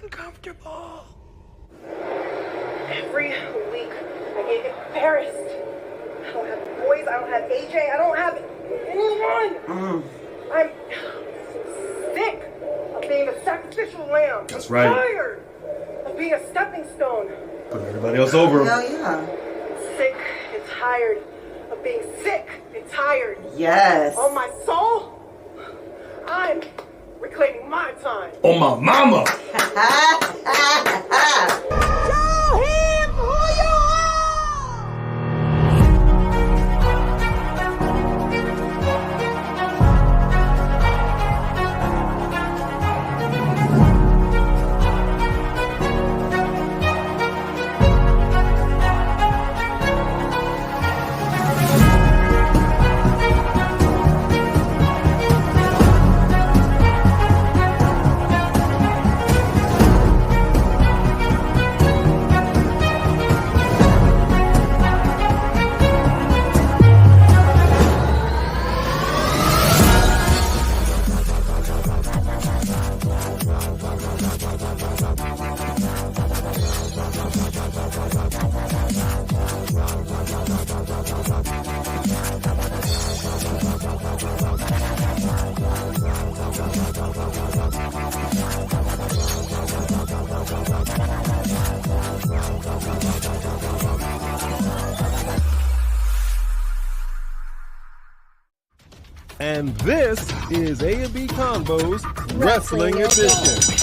uncomfortable. Every week I get embarrassed. I don't have boys, I don't have AJ, I don't have anyone. I'm sick of being a sacrificial lamb. That's right. Tired of being a stepping stone. Put everybody else over him. Hell yeah. Sick and tired of being sick and tired. Yes. On my soul, I'm reclaiming my time. On my mama. Show him who you are! And this is A&B Convo's Wrestling Edition.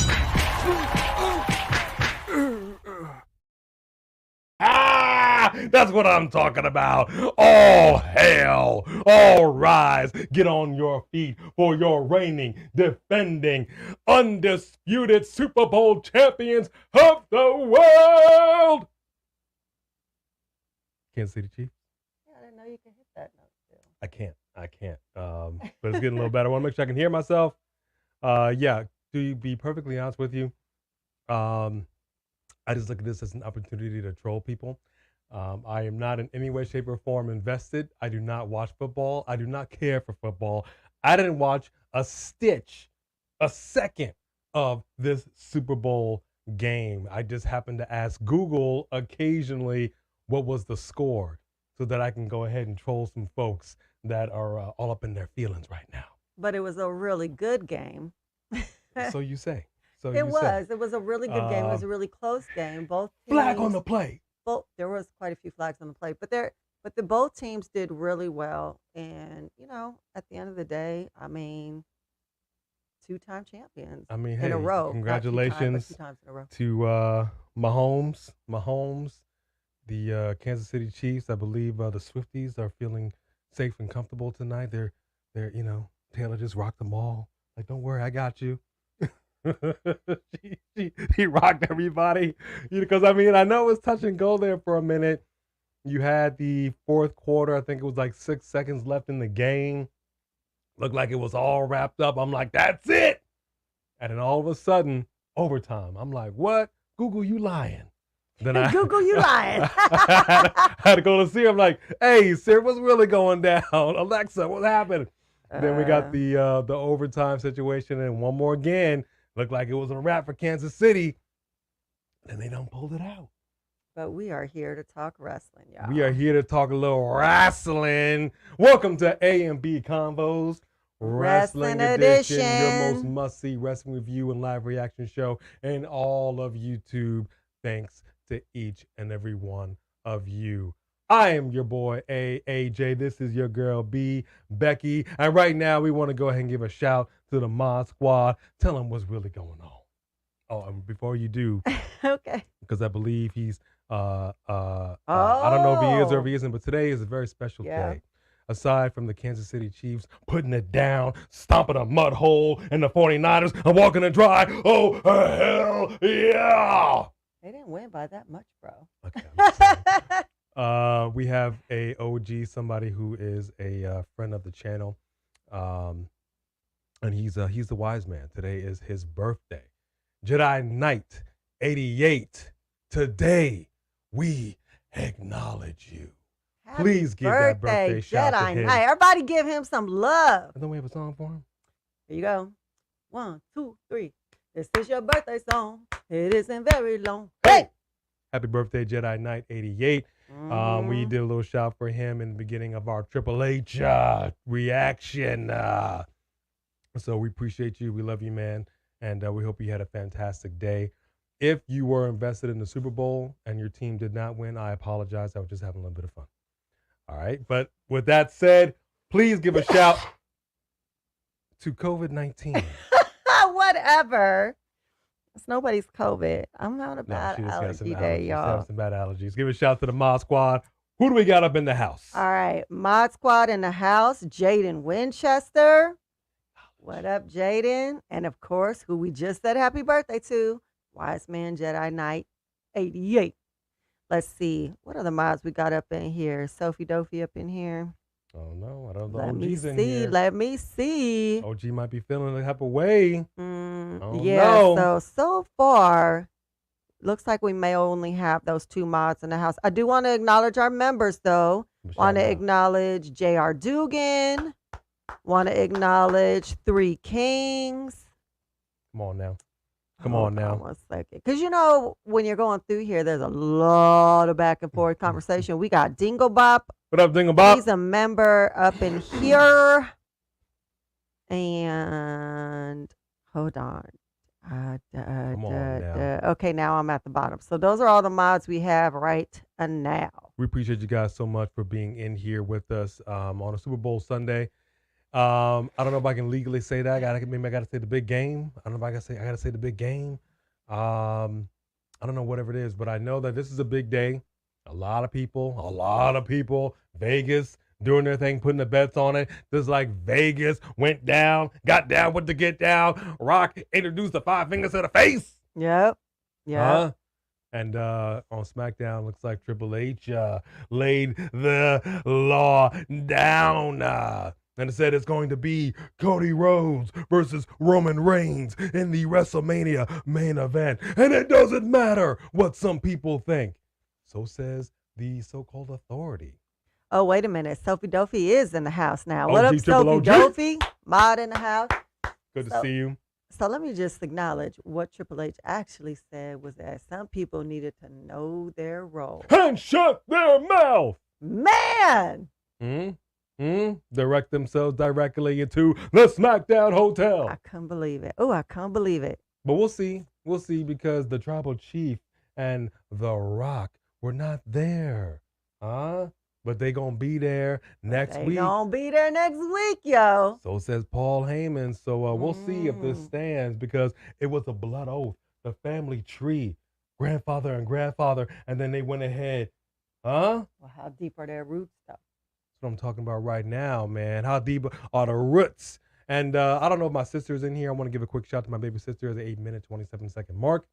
That's what I'm talking about. All hail, all rise, get on your feet for your reigning, defending, undisputed Super Bowl champions of the world. Kansas City Chiefs. Yeah, I didn't know you could hit that note too. I can't. But it's getting a little better. I want to make sure I can hear myself. Yeah, to be perfectly honest with you, I just look at this as an opportunity to troll people. I am not in any way, shape, or form invested. I do not watch football. I do not care for football. I didn't watch a second of this Super Bowl game. I just happened to ask Google occasionally what was the score so that I can go ahead and troll some folks that are all up in their feelings right now. But it was a really good game. So you say. It was a really good game. It was a really close game. Both teams, flag on the play. There was quite a few flags on the play, but both teams did really well. And at the end of the day, I mean, two-time champions. I mean, in a row. Congratulations two times in a row. to Mahomes, the Kansas City Chiefs. I believe the Swifties are feeling safe and comfortable tonight. They're Taylor just rocked them all. Like, don't worry, I got you. he rocked everybody. Because I mean, I know it was touch and go there for a minute. You had the fourth quarter. I think it was like 6 seconds left in the game. Looked like it was all wrapped up. I'm like, that's it. And then all of a sudden, overtime. I'm like, what? Google, you lying. Then Google, you lying. I had to go to Siri. I'm like, hey, Siri, what's really going down? Alexa, what happened? Then we got the overtime situation, and one more again. Looked like it was a wrap for Kansas City. Then they done pulled it out. But we are here to talk wrestling, y'all. We are here to talk a little wrestling. Welcome to A&B Convos Wrestling Edition, your most must-see wrestling review and live reaction show in all of YouTube. Thanks to each and every one of you. I am your boy, AJ. This is your girl, B, Becky. And right now, we want to go ahead and give a shout to the Mod Squad. Tell them what's really going on. Oh, and before you do, okay, because I believe he's, I don't know if he is or if he isn't, but today is a very special day. Aside from the Kansas City Chiefs putting it down, stomping a mud hole, and the 49ers are walking the dry. Oh, hell yeah! They didn't win by that much, bro. Okay. We have a OG, somebody who is a friend of the channel, and he's the wise man. Today is his birthday. Jedi Knight 88. Today we acknowledge you. Happy Please give that birthday shout to him. Knight. Everybody give him some love. Don't we have a song for him? Here you go. 1, 2, 3. This is your birthday song. It isn't very long. Hey! Happy birthday, Jedi Knight 88. We did a little shout for him in the beginning of our Triple H reaction. So we appreciate you. We love you, man. And we hope you had a fantastic day. If you were invested in the Super Bowl and your team did not win, I apologize. I was just having a little bit of fun. All right. But with that said, please give a shout to COVID-19. Whatever. It's nobody's COVID. I'm having a bad she just got some allergy day, allergies. y'all. Have some bad allergies. Give a shout to the Mod Squad. Who do we got up in the house? All right. Mod Squad in the house. Jaden Winchester. What up, Jaden? And of course, who we just said happy birthday to, Wise Man Jedi Knight 88. Let's see. What other mods we got up in here? Sophie Dophie up in here. Oh, no. I don't know. Let me OG's in see. here. Let me see. OG might be feeling a type of way. Yeah, so far, looks like we may only have those two mods in the house. I do want to acknowledge our members, though. Want to acknowledge J.R. Dugan. Want to acknowledge Three Kings. Come on now. Come on now. 1 second. Because, you know, when you're going through here, there's a lot of back and forth conversation. We got Dingle Bop. What up, Dingle Bop? He's a member up in here. And hold on. Come on now. Okay, now I'm at the bottom. So those are all the mods we have right now. We appreciate you guys so much for being in here with us on a Super Bowl Sunday. I don't know if I can legally say that. Maybe I got to say the big game. I don't know if I got to say the big game. I don't know, whatever it is, but I know that this is a big day. A lot of people, Vegas doing their thing, putting the bets on it. Just like Vegas went down, got down with the get down. Rock introduced the 5 fingers to the face. Yep. Yeah. And on Smackdown, looks like Triple H laid the law down. And it said it's going to be Cody Rhodes versus Roman Reigns in the WrestleMania main event. And it doesn't matter what some people think. So says the so-called authority. Oh, wait a minute. Sophie Dophie is in the house now. OG, what up, Triple Sophie OG? Dophie? Mod in the house. Good to see you. So let me just acknowledge what Triple H actually said was that some people needed to know their role. And shut their mouth. Man! Direct themselves directly into the Smackdown Hotel. I couldn't believe it. Oh, I can't believe it. But we'll see. We'll see, because the Tribal Chief and The Rock were not there. But they gonna be there next week. They gonna be there next week, yo. So says Paul Heyman. So we'll see if this stands, because it was a blood oath. The family tree, grandfather and grandfather, and then they went ahead. Well, how deep are their roots, though? That's what I'm talking about right now, man. How deep are the roots? And I don't know if my sister's in here. I want to give a quick shout to my baby sister at the 8-minute, 27-second mark.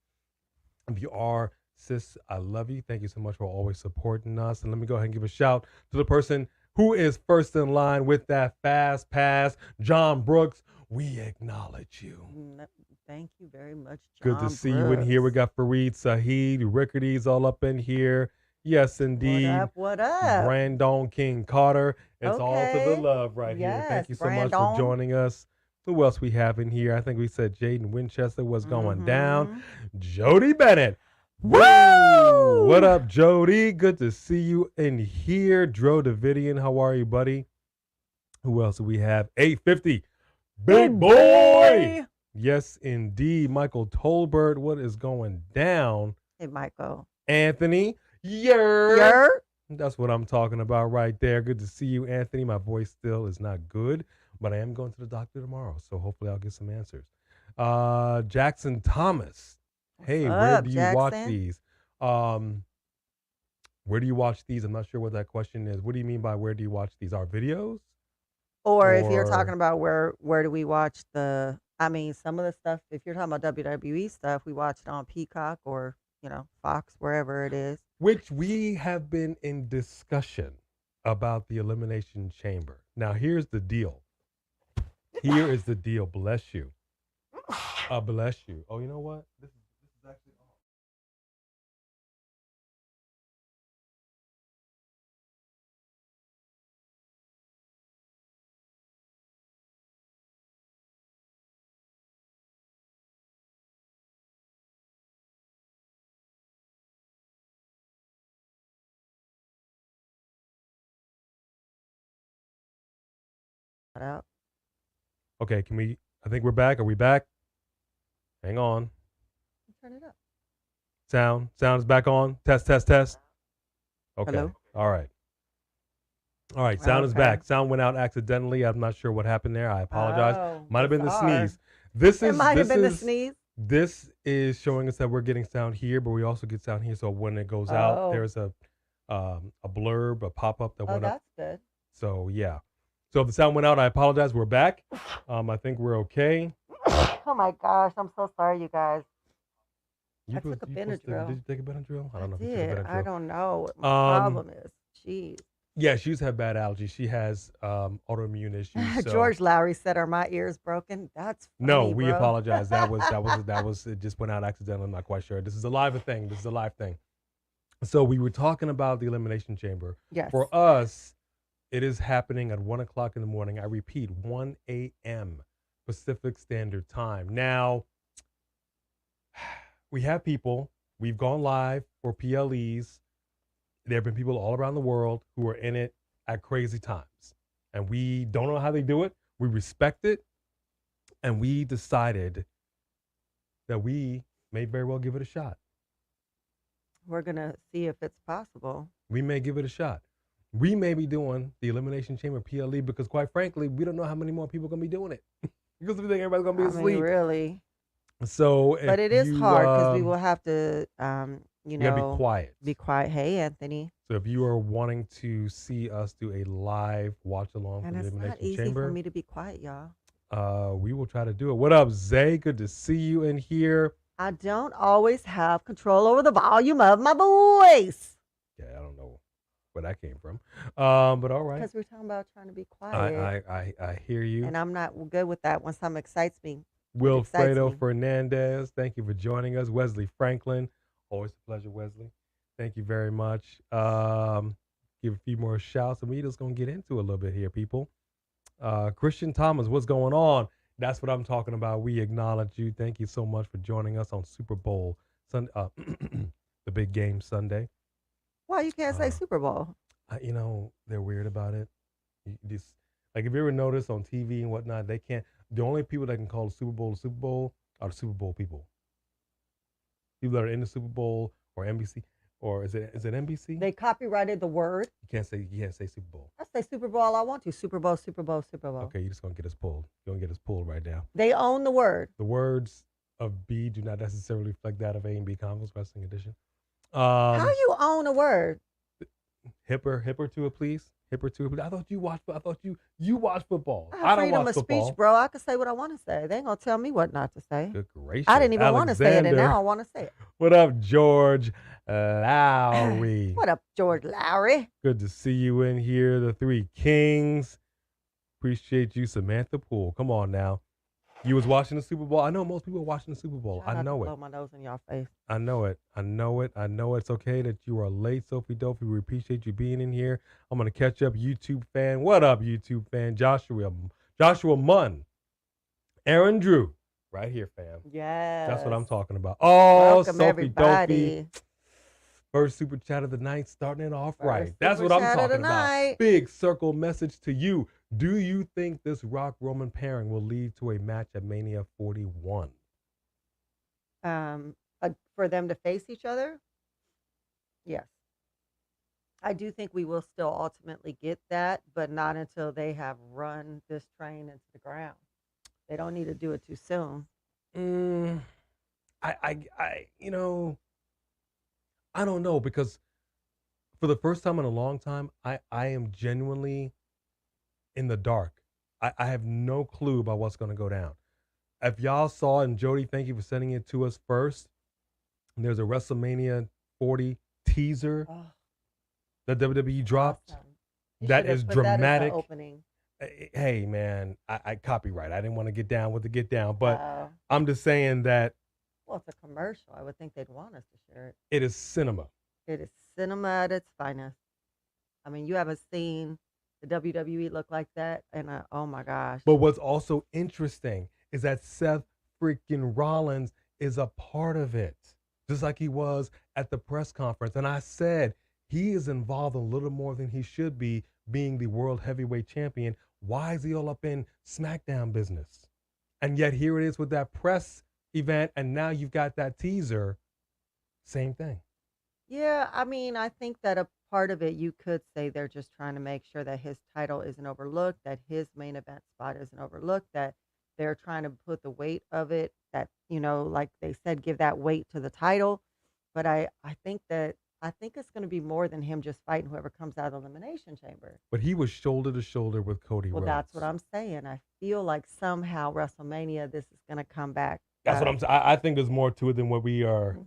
If you are, sis, I love you. Thank you so much for always supporting us. And let me go ahead and give a shout to the person who is first in line with that fast pass, John Brooks. We acknowledge you. Thank you very much, Good John to see you in here. We got Fareed, Saheed, Rickardy's all up in here. Yes, indeed. What up? Brandon King Carter. It's all to the love right here. Thank you so much for joining us. Who else we have in here? I think we said Jaden Winchester was going down. Jody Bennett. Woo! What up, Jody? Good to see you in here. Dro Davidian, how are you, buddy? Who else do we have? 850. Big boy! Yes, indeed. Michael Tolbert, what is going down? Hey, Michael. Anthony. That's what I'm talking about right there. Good to see you, Anthony. My voice still is not good, but I am going to the doctor tomorrow, so hopefully I'll get some answers. Jackson Thomas. Hey, where do you watch these? Where do you watch these? I'm not sure what that question is. What do you mean by where do you watch these? Our videos? Or if you're talking about where do we watch some of the stuff, if you're talking about WWE stuff, we watch it on Peacock or, Fox, wherever it is. Which we have been in discussion about the Elimination Chamber. Now, here's the deal. Here is the deal. Bless you. Bless you. Oh, you know what? This is actually What up? Okay, I think we're back. Are we back? Hang on. Turn it up. Sound is back on. Test. Okay. Hello? All right. Sound is Okay. back. Sound went out accidentally. I'm not sure what happened there. I apologize. Oh, Might have been the bizarre. sneeze. It might have been the sneeze. This is showing us that we're getting sound here, but we also get sound here. So when it goes out, Oh. there's a blurb, a pop-up that went up. That's good. So yeah. So if the sound went out, I apologize. We're back. I think we're okay. Oh my gosh, I'm so sorry, you guys. I took a Did Benadryl. you take a Benadryl? I don't know if you did. took a Benadryl. I don't know what my problem is. Jeez. Yeah, she's had bad allergies. She has autoimmune issues. So. George Lowry said, "Are my ears broken?" That's funny, no. We bro. apologize. That was. It just went out accidentally. I'm not quite sure. This is a live thing. So we were talking about the Elimination Chamber. Yes. For us, it is happening at 1:00 in the morning. I repeat, 1 a.m. Pacific Standard Time. Now, we have people. We've gone live for PLEs. There have been people all around the world who are in it at crazy times. And we don't know how they do it. We respect it. And we decided that we may very well give it a shot. We're going to see if it's possible. We may give it a shot. We may be doing the Elimination Chamber PLE because, quite frankly, we don't know how many more people are going to be doing it. Because we think everybody's going to be asleep. mean, really. So, but it is hard because we will have to, you gotta know, be quiet. Be quiet. Hey, Anthony. So if you are wanting to see us do a live watch along for the Elimination Chamber, and it's not easy for me to be quiet, y'all. We will try to do it. What up, Zay? Good to see you in here. I don't always have control over the volume of my voice. Yeah, I don't know where that came from. But all right. Because we're talking about trying to be quiet. I hear you. And I'm not good with that when something excites me. Wilfredo Fernandez, thank you for joining us. Wesley Franklin, always a pleasure, Wesley. Thank you very much. Give a few more shouts, and we're just going to get into it a little bit here, people. Christian Thomas, what's going on? That's what I'm talking about. We acknowledge you. Thank you so much for joining us on Super Bowl Sunday, the big game Sunday. Why you can't say Super Bowl? You know, they're weird about it. Just, like, if you ever notice on TV and whatnot, they can't. The only people that can call the Super Bowl are the Super Bowl people. People that are in the Super Bowl or NBC, or is it NBC? They copyrighted the word. You can't say Super Bowl. I say Super Bowl all I want to. Super Bowl, Super Bowl, Super Bowl. Okay, you're just gonna get us pulled. You're gonna get us pulled right now. They own the word. The words of B do not necessarily reflect that of A&B Convos Wrestling Edition. How you own a word? Hipper to it, please. Hipper to it. I thought you watched football. I have don't freedom watch of football. speech, bro. I can say what I want to say. They ain't gonna tell me what not to say. Good gracious. I didn't even want to say it, and now I want to say it. What up, George Lowry? What up, George Lowry? Good to see you in here. The Three Kings. Appreciate you, Samantha Poole. Come on now. You was watching the Super Bowl. I know most people are watching the Super Bowl. I know it. Blow my nose in your face. I know it. It's okay that you are late, Sophie Dopey. We appreciate you being in here. I'm going to catch up, YouTube fan. What up, YouTube fan? Joshua Munn. Aaron Drew. Right here, fam. Yes. That's what I'm talking about. Oh, welcome, Sophie everybody. Dopey. First super chat of the night, starting it off First right. That's what I'm talking about. Big circle message to you. Do you think this Rock-Roman pairing will lead to a match at Mania 41? For them to face each other? Yes. I do think we will still ultimately get that, but not until they have run this train into the ground. They don't need to do it too soon. I don't know, because for the first time in a long time, I am genuinely in the dark. I have no clue about what's going to go down. If y'all saw, and Jody, thank you for sending it to us first, there's a WrestleMania 40 teaser that WWE dropped. Awesome. That is dramatic. That as the opening. Hey, man, I copyright. I didn't want to get down with the get down, but I'm just saying that. Well, it's a commercial. I would think they'd want us to share it. It is cinema. It is cinema at its finest. I mean, you haven't seen the WWE look like that, and oh my gosh. But what's also interesting is that Seth freaking Rollins is a part of it, just like he was at the press conference. And I said he is involved a little more than he should be, being the world heavyweight champion. Why is he all up in SmackDown business? And yet here it is with that press event, and now you've got that teaser. Same thing. Yeah, I mean, I think that a part of it, you could say they're just trying to make sure that his title isn't overlooked, that his main event spot isn't overlooked, that they're trying to put the weight of it, that, like they said, give that weight to the title. But I think it's going to be more than him just fighting whoever comes out of the Elimination Chamber. But he was shoulder to shoulder with Cody Rhodes. Well, that's what I'm saying. I feel like somehow WrestleMania, this is going to come back. That's what I'm saying. I think there's more to it than what we are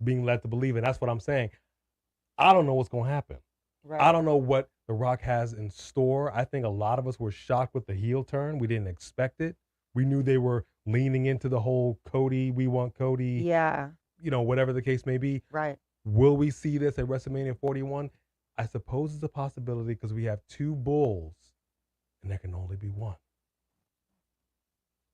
being led to believe. And that's what I'm saying. I don't know what's going to happen. Right. I don't know what The Rock has in store. I think a lot of us were shocked with the heel turn. We didn't expect it. We knew they were leaning into the whole Cody, we want Cody. Yeah. Whatever the case may be. Right. Will we see this at WrestleMania 41? I suppose it's a possibility because we have two bulls and there can only be one.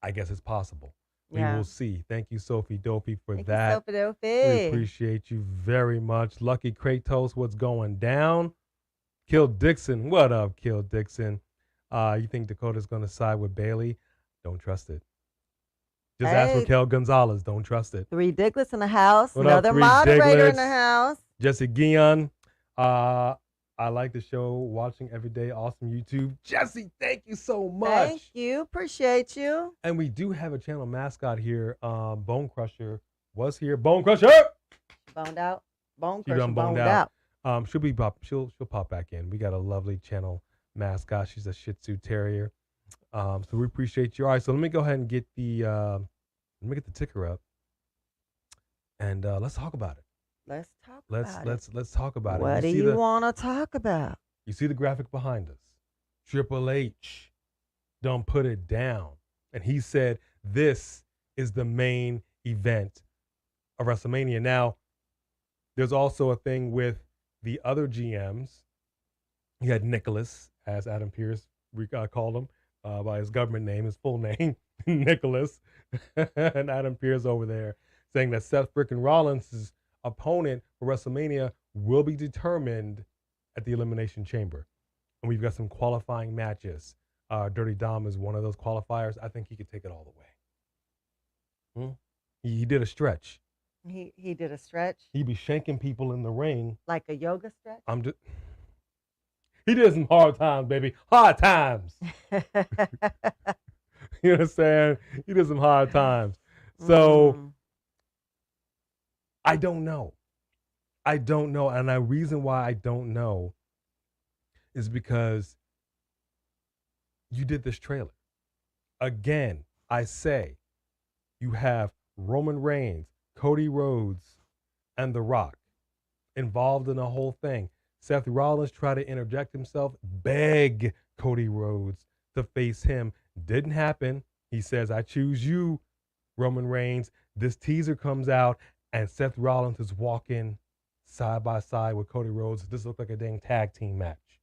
I guess it's possible. Yeah. We will see. Thank you, Sophie Dopey, for Thank that. you, Sophie We Dopey. appreciate you very much. Lucky Kratos, what's going down? Kill Dixon. What up, Kill Dixon? You think Dakota's going to side with Bailey? Don't trust it. Just ask Raquel Gonzalez. Don't trust it. Three Dicklets in the house. What up, Another Three moderator in Dicklets? the house. Jesse Guion. I like the show, watching every day. Awesome YouTube. Jesse, thank you so much. Thank you. Appreciate you. And we do have a channel mascot here. Bone Crusher was here. Bone Crusher! Boned out. Bone She Crusher done boned out. She'll pop back in. We got a lovely channel mascot. She's a Shih Tzu Terrier. So we appreciate you. All right, so let me go ahead and get the ticker up, and let's talk about it. Let's talk about it. Let's talk about it. What do you want to talk about? You see the graphic behind us. Triple H done put it down, and he said this is the main event of WrestleMania. Now, there's also a thing with the other GMs. You had Nicholas, as Adam Pearce called him by his government name, his full name, Nicholas, and Adam Pearce over there saying that Seth frickin' Rollins' opponent for WrestleMania will be determined at the Elimination Chamber. And we've got some qualifying matches. Dirty Dom is one of those qualifiers. I think he could take it all the way. He did a stretch. He did a stretch. He'd be shanking people in the ring. Like a yoga stretch? He did some hard times, baby. Hard times. You know what I'm saying? He did some hard times. So I don't know. And the reason why I don't know is because you did this trailer. Again, I say you have Roman Reigns, Cody Rhodes, and The Rock involved in the whole thing. Seth Rollins tried to interject himself, beg Cody Rhodes to face him. Didn't happen. He says, I choose you, Roman Reigns. This teaser comes out, and Seth Rollins is walking side by side with Cody Rhodes. This looked like a dang tag team match.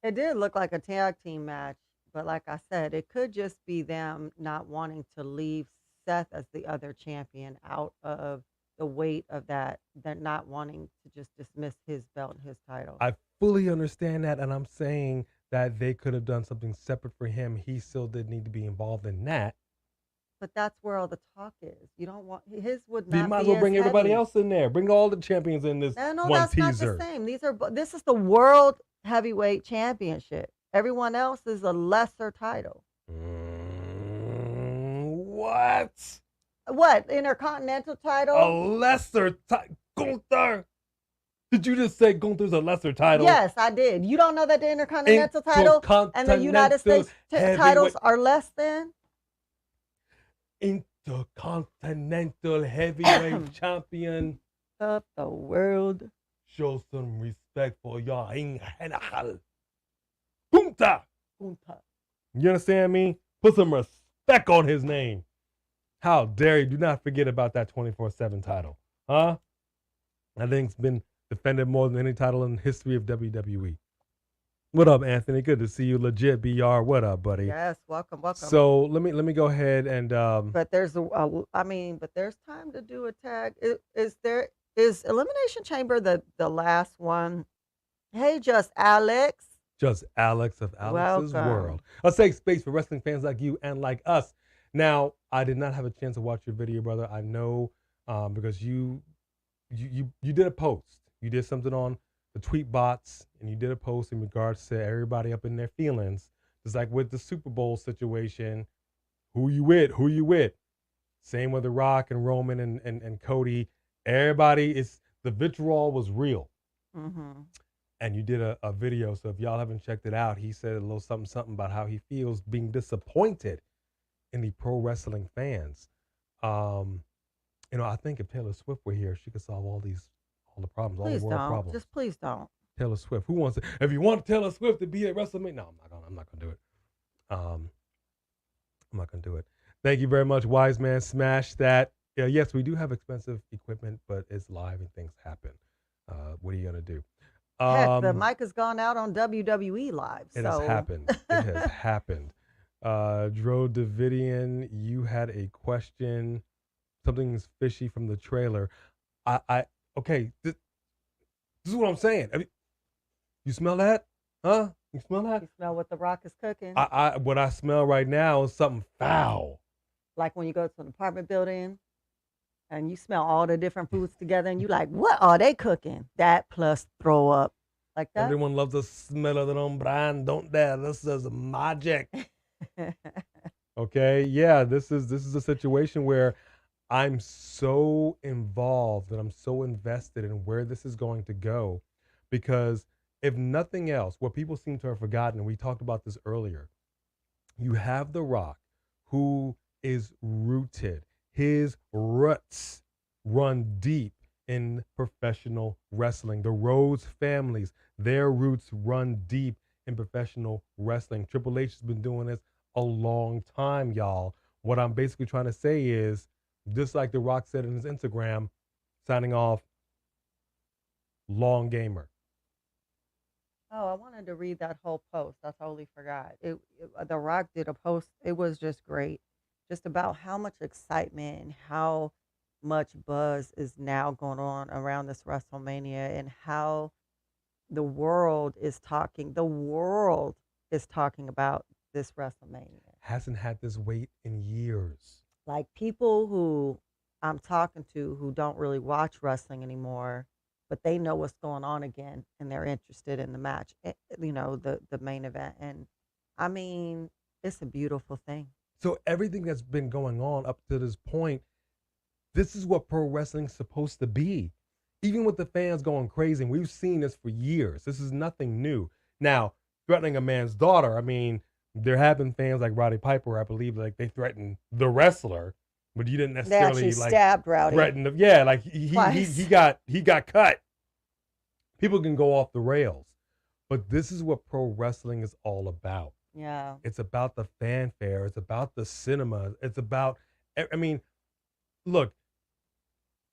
It did look like a tag team match, but like I said, it could just be them not wanting to leave Seth as the other champion out of the weight of that. They're not wanting to just dismiss his belt and his title. I fully understand that, and I'm saying that they could have done something separate for him. He still did need to be involved in that. But that's where all the talk is. You don't want his would You not. might be as well as bring everybody heavy. else in there. Bring all the champions in this No, one that's teaser. not the same. This is the World Heavyweight Championship. Everyone else is a lesser title. What? What, Intercontinental title? A lesser title? Gunther? Did you just say Gunther's a lesser title? Yes, I did. You don't know that the Intercontinental title and the United States titles are less than? Intercontinental Heavyweight Champion of the world. Show some respect for your General. Gunther. You understand me? Put some respect on his name. How dare you? Do not forget about that 24/7 title. Huh? I think it's been defended more than any title in the history of WWE. What up, Anthony? Good to see you. Legit BR. What up, buddy? Yes, welcome. So let me go ahead and but there's there's time to do a tag. Is Elimination Chamber the last one? Hey, just Alex. Just Alex of Alex's Welcome. World. A safe space for wrestling fans like you and like us. Now, I did not have a chance to watch your video, brother. I know because you did a post. You did something on the tweet bots, and you did a post in regards to everybody up in their feelings. Just like with the Super Bowl situation, who you with? Who you with? Same with The Rock and Roman and Cody. Everybody is, the vitriol was real. Mm-hmm. And you did a video, so if y'all haven't checked it out, he said a little something about how he feels being disappointed in the pro wrestling fans. I think if Taylor Swift were here, she could solve all the problems, Please all the world don't. problems. Just please don't. Taylor Swift. Who wants it? If you want Taylor Swift to be at WrestleMania, no, I'm not gonna do it. I'm not gonna do it. Thank you very much, Wise Man. Smash that. Yeah, yes, we do have expensive equipment, but it's live and things happen. What are you gonna do? Heck, the mic has gone out on WWE Live. It has happened. It has happened. Dro Davidian, you had a question. Something's fishy from the trailer. Okay. This is what I'm saying. I mean, you smell that? Huh? You smell that? You smell what The Rock is cooking? What I smell right now is something foul. Like when you go to an apartment building and you smell all the different foods together and you like, what are they cooking? That plus throw up. Like that? Everyone loves the smell of their own brand, don't they? This is magic. Okay, yeah, this is a situation where I'm so involved and I'm so invested in where this is going to go, because if nothing else, what people seem to have forgotten, and we talked about this earlier, you have The Rock, who is rooted. His roots run deep in professional wrestling. The Rhodes families, their roots run deep in professional wrestling. Triple H has been doing this a long time, y'all. What I'm basically trying to say is, just like The Rock said in his Instagram, signing off, long gamer. Oh, I wanted to read that whole post. I totally forgot. The Rock did a post. It was just great. Just about how much excitement and how much buzz is now going on around this WrestleMania, and how the world is talking. The world is talking about this WrestleMania. Hasn't had this wait in years. Like people who I'm talking to who don't really watch wrestling anymore, but they know what's going on again and they're interested in the match, the main event. And I mean, it's a beautiful thing. So everything that's been going on up to this point, this is what pro wrestling's supposed to be. Even with the fans going crazy, and we've seen this for years. This is nothing new. Now, threatening a man's daughter, I mean, there have been fans like Roddy Piper, I believe, like they threatened the wrestler, but you didn't necessarily they actually stabbed Roddy. Threaten him. Yeah, like he got cut. People can go off the rails, but this is what pro wrestling is all about. Yeah, it's about the fanfare. It's about the cinema. It's about, I mean, look,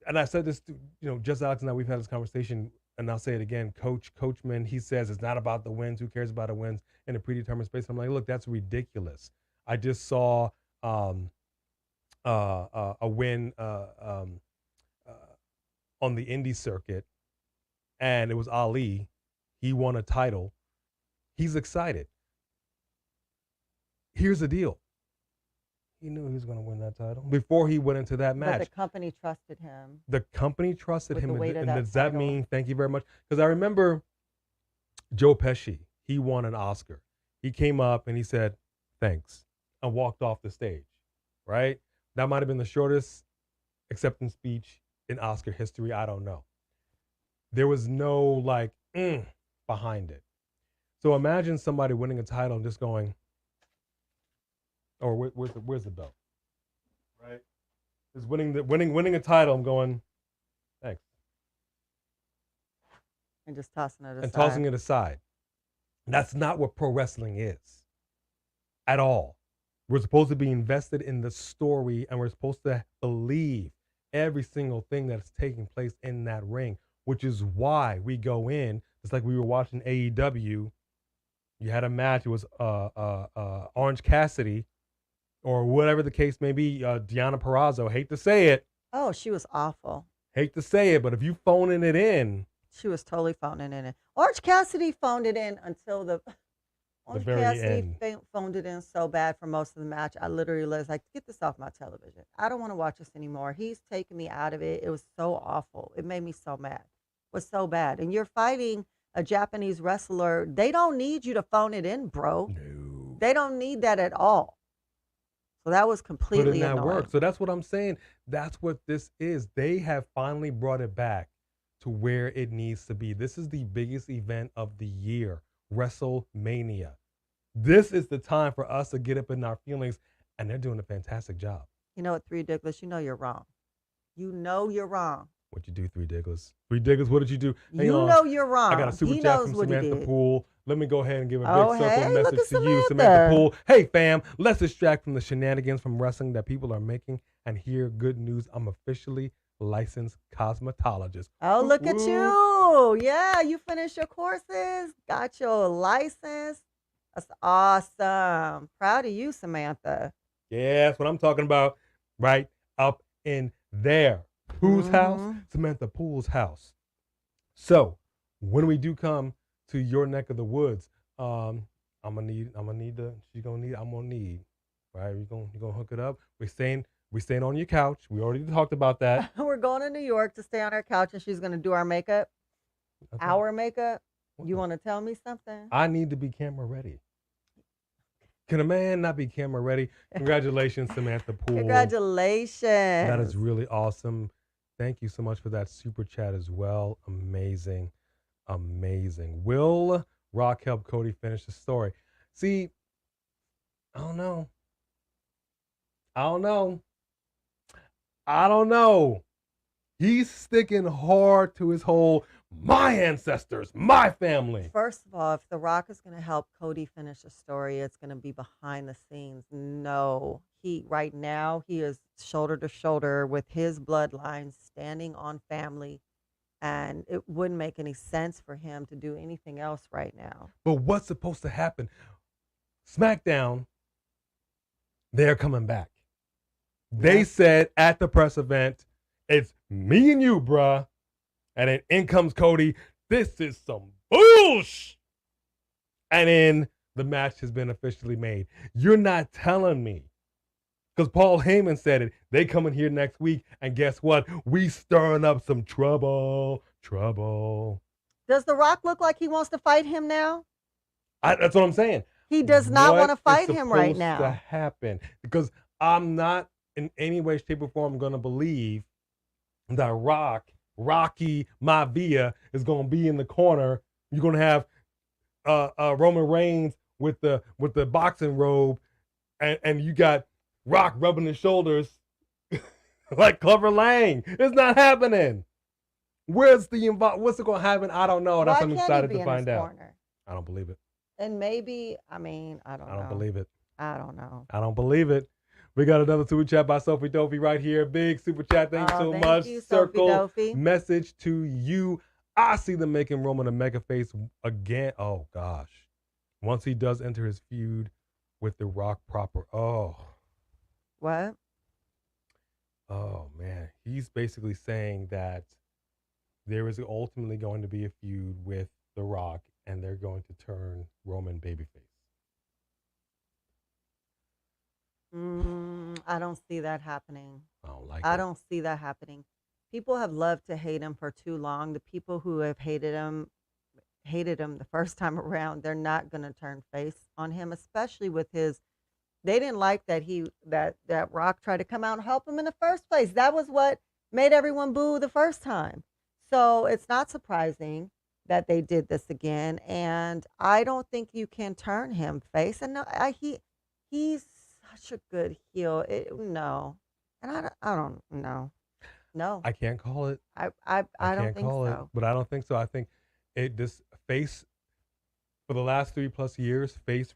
and I said this to, just Alex and I, we've had this conversation, and I'll say it again. Coachman, he says it's not about the wins. Who cares about the wins in a predetermined space? I'm like, look, that's ridiculous. I just saw a win on the indie circuit, and it was Ali. He won a title. He's excited. Here's the deal. He knew he was going to win that title before he went into that match. But the company trusted him. The company trusted him. And does that mean thank you very much? Because I remember Joe Pesci. He won an Oscar. He came up and he said, thanks, and walked off the stage, right? That might have been the shortest acceptance speech in Oscar history. I don't know. There was no behind it. So imagine somebody winning a title and just going, or where's the belt, right? Is winning a title. I'm going, thanks, and just tossing it aside. And tossing it aside. That's not what pro wrestling is, at all. We're supposed to be invested in the story, and we're supposed to believe every single thing that's taking place in that ring, which is why we go in. It's like we were watching AEW. You had a match. It was Orange Cassidy, or whatever the case may be, Deonna Purrazzo. Hate to say it. Oh, she was awful. Hate to say it, but if you phoning it in, She was totally phoning it in. Orange Cassidy phoned it in until the Orange very Cassidy end. phoned it in so bad for most of the match. I literally was like, get this off my television. I don't want to watch this anymore. He's taking me out of it. It was so awful. It made me so mad. It was so bad. And you're fighting a Japanese wrestler. They don't need you to phone it in, bro. No. They don't need that at all. So that was completely Put in that annoying. work. So that's what I'm saying. That's what this is. They have finally brought it back to where it needs to be. This is the biggest event of the year, WrestleMania. This is the time for us to get up in our feelings, and they're doing a fantastic job. You know what, Three Dickless? You know you're wrong. You know you're wrong. What'd you do, Three Dickless? Three Dickless, what did you do? Hang You on. know you're wrong. I got a super He chat knows from what he Samantha did. Poole. Let me go ahead and give a big Oh, circle hey, look message at to you, Samantha Samantha. Poole. Hey, fam, let's distract from the shenanigans from wrestling that people are making and hear good news. I'm officially licensed cosmetologist. Oh, look at Woo-woo. you. Yeah, you finished your courses, got your license. That's awesome. Proud of you, Samantha. Yeah, that's what I'm talking about. Right up in there. Whose house? Samantha Poole's house. So when we do come to your neck of the woods, I'm gonna need, right? You're gonna hook it up. We staying on your couch. We already talked about that. We're going to New York to stay on our couch, and she's going to do our makeup. Okay. Our makeup. Okay. You want to tell me something? I need to be camera ready. Can a man not be camera ready? Congratulations, Samantha Poole. Congratulations. That is really awesome. Thank you so much for that super chat as well. Amazing. Amazing. Will Rock help Cody finish the story? See, I don't know. He's sticking hard to his whole, my ancestors, my family. First of all, if The Rock is going to help Cody finish a story, it's going to be behind the scenes. No, right now he is shoulder to shoulder with his bloodline, standing on family, and it wouldn't make any sense for him to do anything else right now. But what's supposed to happen? Smackdown, they're coming back. They said at the press event, it's me and you, bruh. And then in comes Cody. This is some bullshit. And then the match has been officially made. You're not telling me. Because Paul Heyman said it. They coming here next week. And guess what? We stirring up some trouble. Does The Rock look like he wants to fight him now? That's what I'm saying. He does not want to fight is him right supposed now. to happen? Because I'm not in any way, shape, or form going to believe that Rocky Maivia is going to be in the corner. You're going to have Roman Reigns with the boxing robe, and you got Rock rubbing his shoulders like Clever Lang. It's not happening. What's it going to happen? I don't know. That's what I'm excited to find out. Corner? I don't believe it. And maybe, I don't know. I don't believe it. I don't know. I don't believe it. We got another super chat by Sophie Dopey right here. Big super chat. Thank you so much. You, Circle Dopey. message to you. I see them making Roman a mega face again. Oh, gosh. Once he does enter his feud with The Rock proper. Oh. What? Oh, man. He's basically saying that there is ultimately going to be a feud with The Rock, and they're going to turn Roman babyface. I don't see that happening. I don't see that happening. People have loved to hate him for too long. The people who have hated him the first time around. They're not going to turn face on him, especially with his. They didn't like that that Rock tried to come out and help him in the first place. That was what made everyone boo the first time. So it's not surprising that they did this again. And I don't think you can turn him face. And no, he's such a good heel. No, and I don't know. No, I can't call it. I don't think so. But I don't think so. I think this face for the last 3+ years, face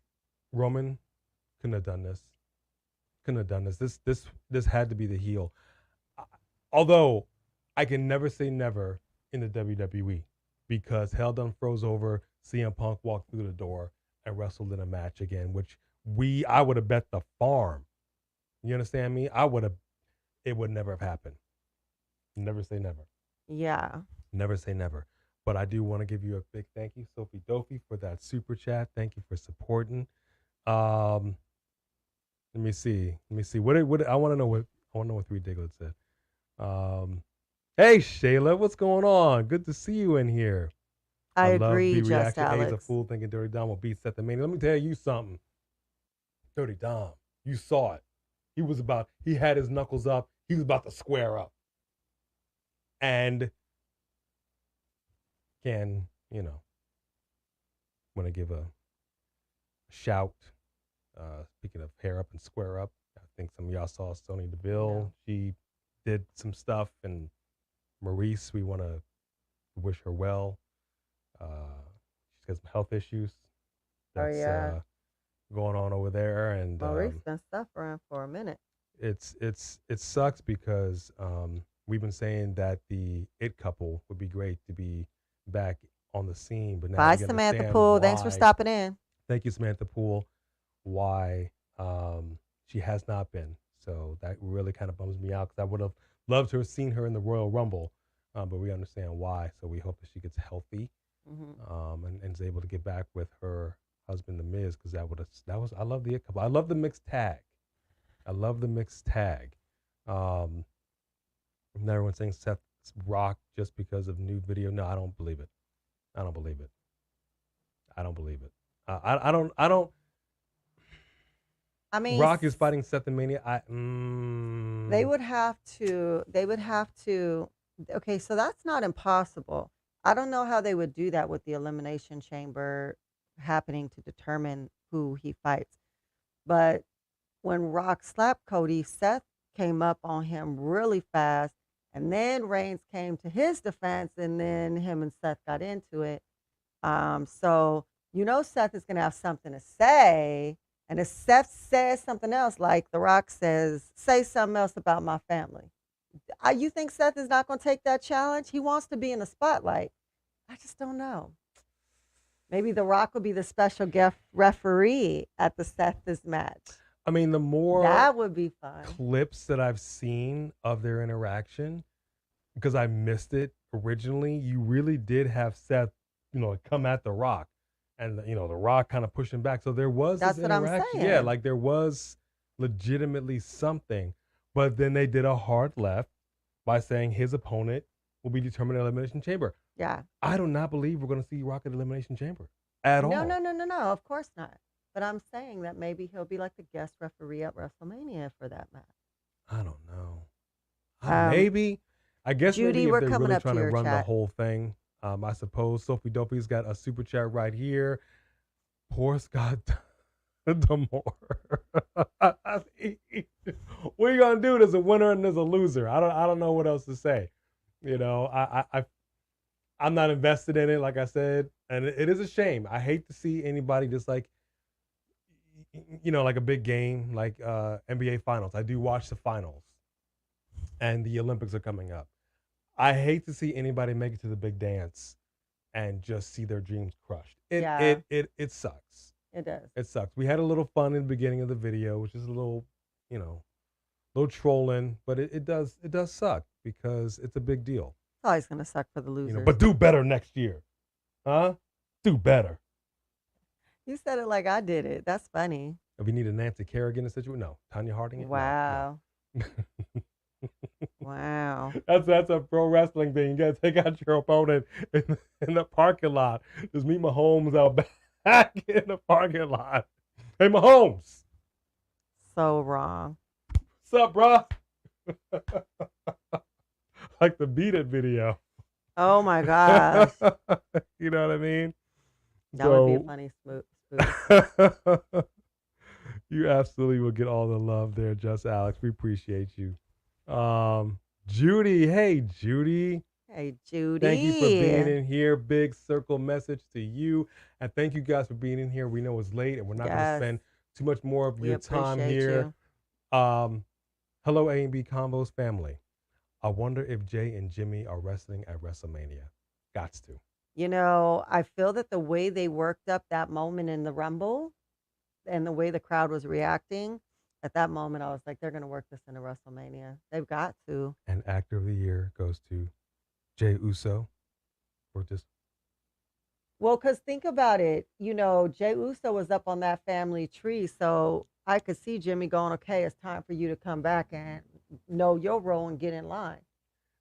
Roman couldn't have done this. This had to be the heel. Although I can never say never in the WWE, because hell done froze over. CM Punk walked through the door and wrestled in a match again, which I would have bet the farm. You understand me? It would never have happened. Never say never. Yeah. Never say never. But I do want to give you a big thank you, Sophie Dofi, for that super chat. Thank you for supporting. Let me see. What I want to know what Three Diglets said. Hey Shayla, what's going on? Good to see you in here. I love agree, the Just reaction. He's a Alex. fool thinking Dirty Dom will beat Seth the Mania. Let me tell you something. Dirty Dom, you saw it. He had his knuckles up. He was about to square up. And want to give a shout. Speaking of hair up and square up, I think some of y'all saw Sony DeVille. Yeah. She did some stuff, and Maurice, we want to wish her well. She's got some health issues that's going on over there, and Maurice been suffering for a minute. It sucks because we've been saying that the It couple would be great to be back on the scene, but now bye, Samantha Poole. Thanks for stopping in. Thank you, Samantha Poole. Why she has not been. So that really kind of bums me out because I would have loved to have seen her in the Royal Rumble, but we understand why. So we hope that she gets healthy and is able to get back with her husband, The Miz, because I love the It couple. I love the mixed tag. Now everyone's saying Seth Rock just because of new video. No, I don't believe it. I don't believe it. I mean, Rock is fighting Seth in Mania. They would have to. Okay, so that's not impossible. I don't know how they would do that with the Elimination Chamber happening to determine who he fights. But when Rock slapped Cody, Seth came up on him really fast, and then Reigns came to his defense, and then him and Seth got into it. So Seth is going to have something to say. And if Seth says something else, like The Rock says, say something else about my family. You think Seth is not going to take that challenge? He wants to be in the spotlight. I just don't know. Maybe The Rock will be the special guest referee at the Seth's match. I mean, the more that would be fun clips that I've seen of their interaction, because I missed it originally, you really did have Seth, come at The Rock. And, The Rock kind of pushing back. So there was this interaction. What I'm saying. Yeah, like there was legitimately something. But then they did a hard left by saying his opponent will be determined in Elimination Chamber. Yeah. I do not believe we're going to see Rock at Elimination Chamber at all. No. Of course not. But I'm saying that maybe he'll be like the guest referee at WrestleMania for that match. I don't know. Maybe. I guess Judy, maybe if we're they're coming really up trying to to your run chat. the whole thing. I suppose Sophie Dopey's got a super chat right here. Poor Scott D'Amore. What are you gonna do? There's a winner and there's a loser. I don't know what else to say. I'm not invested in it, like I said, and it is a shame. I hate to see anybody just like a big game like NBA Finals. I do watch the finals, and the Olympics are coming up. I hate to see anybody make it to the big dance and just see their dreams crushed. It sucks. It does. It sucks. We had a little fun in the beginning of the video, which is a little trolling, but it does suck because it's a big deal. It's always gonna suck for the losers. But do better next year. Huh? Do better. You said it like I did it. That's funny. If we need a Nancy Kerrigan in the situation, no. Tanya Harding? Wow. No. Wow. That's a pro wrestling thing. You got to take out your opponent in the parking lot. Just meet Mahomes out back in the parking lot. Hey, Mahomes. So wrong. What's up, bro? Like the Beat It video. Oh, my gosh. You know what I mean? That would be a funny spoof. You absolutely will get all the love there, Just Alex. We appreciate you. Judy. Hey, Judy. Hey, Judy. Thank you for being in here. Big circle message to you. And thank you guys for being in here. We know it's late and we're not going to spend too much more of your time here. Hello, A&B Combos family. I wonder if Jay and Jimmy are wrestling at WrestleMania. Gots to. I feel that the way they worked up that moment in the Rumble and the way the crowd was reacting, at that moment, I was like, they're going to work this into WrestleMania. They've got to. And Actor of the Year goes to Jey Uso for just Well, because think about it. Jey Uso was up on that family tree, so I could see Jimmy going, okay, it's time for you to come back and know your role and get in line.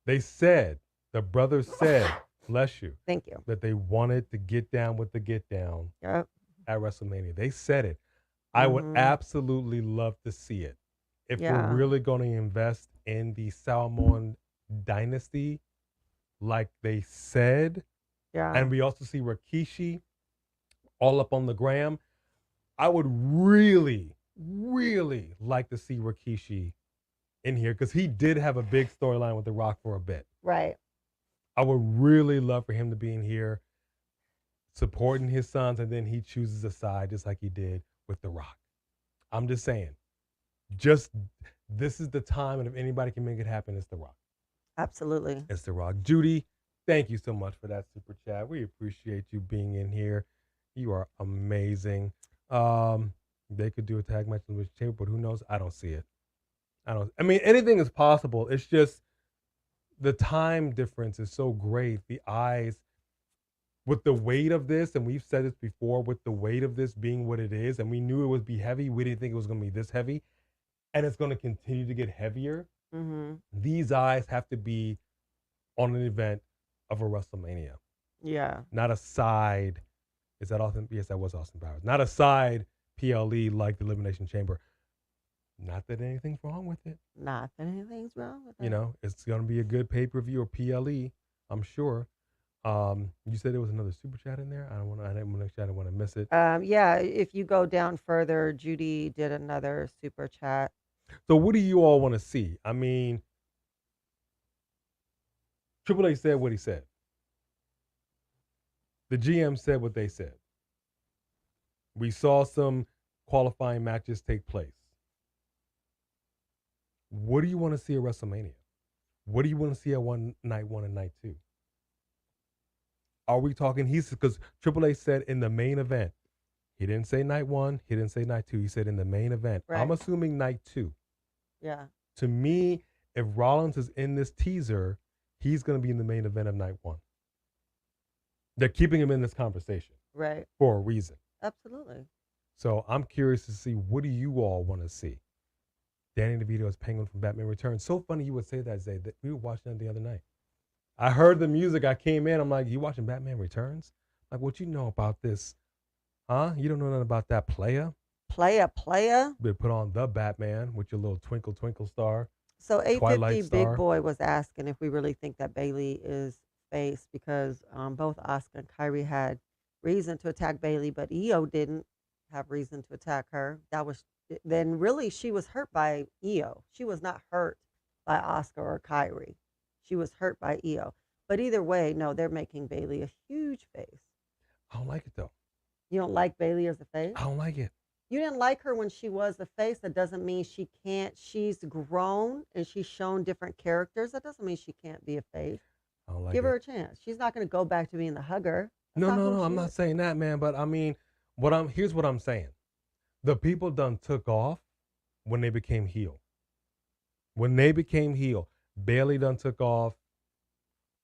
They said, the brothers said, bless you, Thank you. that they wanted to get down with the get down Yep. at WrestleMania. They said it. I would absolutely love to see it. If we're really going to invest in the Samoan dynasty, like they said, and we also see Rikishi all up on the gram, I would really, really like to see Rikishi in here because he did have a big storyline with The Rock for a bit. Right. I would really love for him to be in here supporting his sons, and then he chooses a side just like he did with The Rock. I'm just saying, this is the time, and if anybody can make it happen, it's The Rock. Absolutely. It's The Rock. Judy, thank you so much for that super chat. We appreciate you being in here. You are amazing. They could do a tag match in the Chamber, but who knows? I don't see it. I mean, anything is possible. It's just the time difference is so great. The eyes, with the weight of this, and we've said this before, with the weight of this being what it is, and we knew it would be heavy. We didn't think it was going to be this heavy, and it's going to continue to get heavier. These eyes have to be on an event of a WrestleMania. Yeah. Not a side. Is that Austin? Yes, that was Austin Powers. Not a side PLE like the Elimination Chamber. Not that anything's wrong with it. Not that anything's wrong with it. It's going to be a good pay-per-view or PLE, I'm sure. You said there was another super chat in there. I didn't want to miss it. Yeah, if you go down further, Judy did another super chat. So what do you all want to see? I mean, Triple H said what he said. The GM said what they said. We saw some qualifying matches take place. What do you want to see at WrestleMania? What do you want to see at night one and night two? Are we talking, because Triple H said in the main event, he didn't say night one, he didn't say night two, he said in the main event. Right. I'm assuming night two. Yeah. To me, if Rollins is in this teaser, he's going to be in the main event of night one. They're keeping him in this conversation. Right. For a reason. Absolutely. So I'm curious to see, what do you all want to see? Danny DeVito as Penguin from Batman Returns. So funny you would say that, Zay. That we were watching that the other night. I heard the music. I came in. I'm like, you watching Batman Returns? Like, what you know about this? Huh? You don't know nothing about that player? Player? They put on the Batman with your little twinkle, twinkle star. So 850 Big Boy was asking if we really think that Bayley is face because both Asuka and Kyrie had reason to attack Bayley, but Io didn't have reason to attack her. Then really she was hurt by Io. She was not hurt by Asuka or Kyrie. She was hurt by Io. But either way, no, they're making Bayley a huge face. I don't like it though. You don't like Bayley as a face? I don't like it. You didn't like her when she was a face. That doesn't mean she can't. She's grown and she's shown different characters. That doesn't mean she can't be a face. I don't like Give her a chance. She's not going to go back to being the hugger. No. I'm not saying that, man. But I mean, here's what I'm saying. The people done took off when they became heel. When they became heel, Bayley done took off.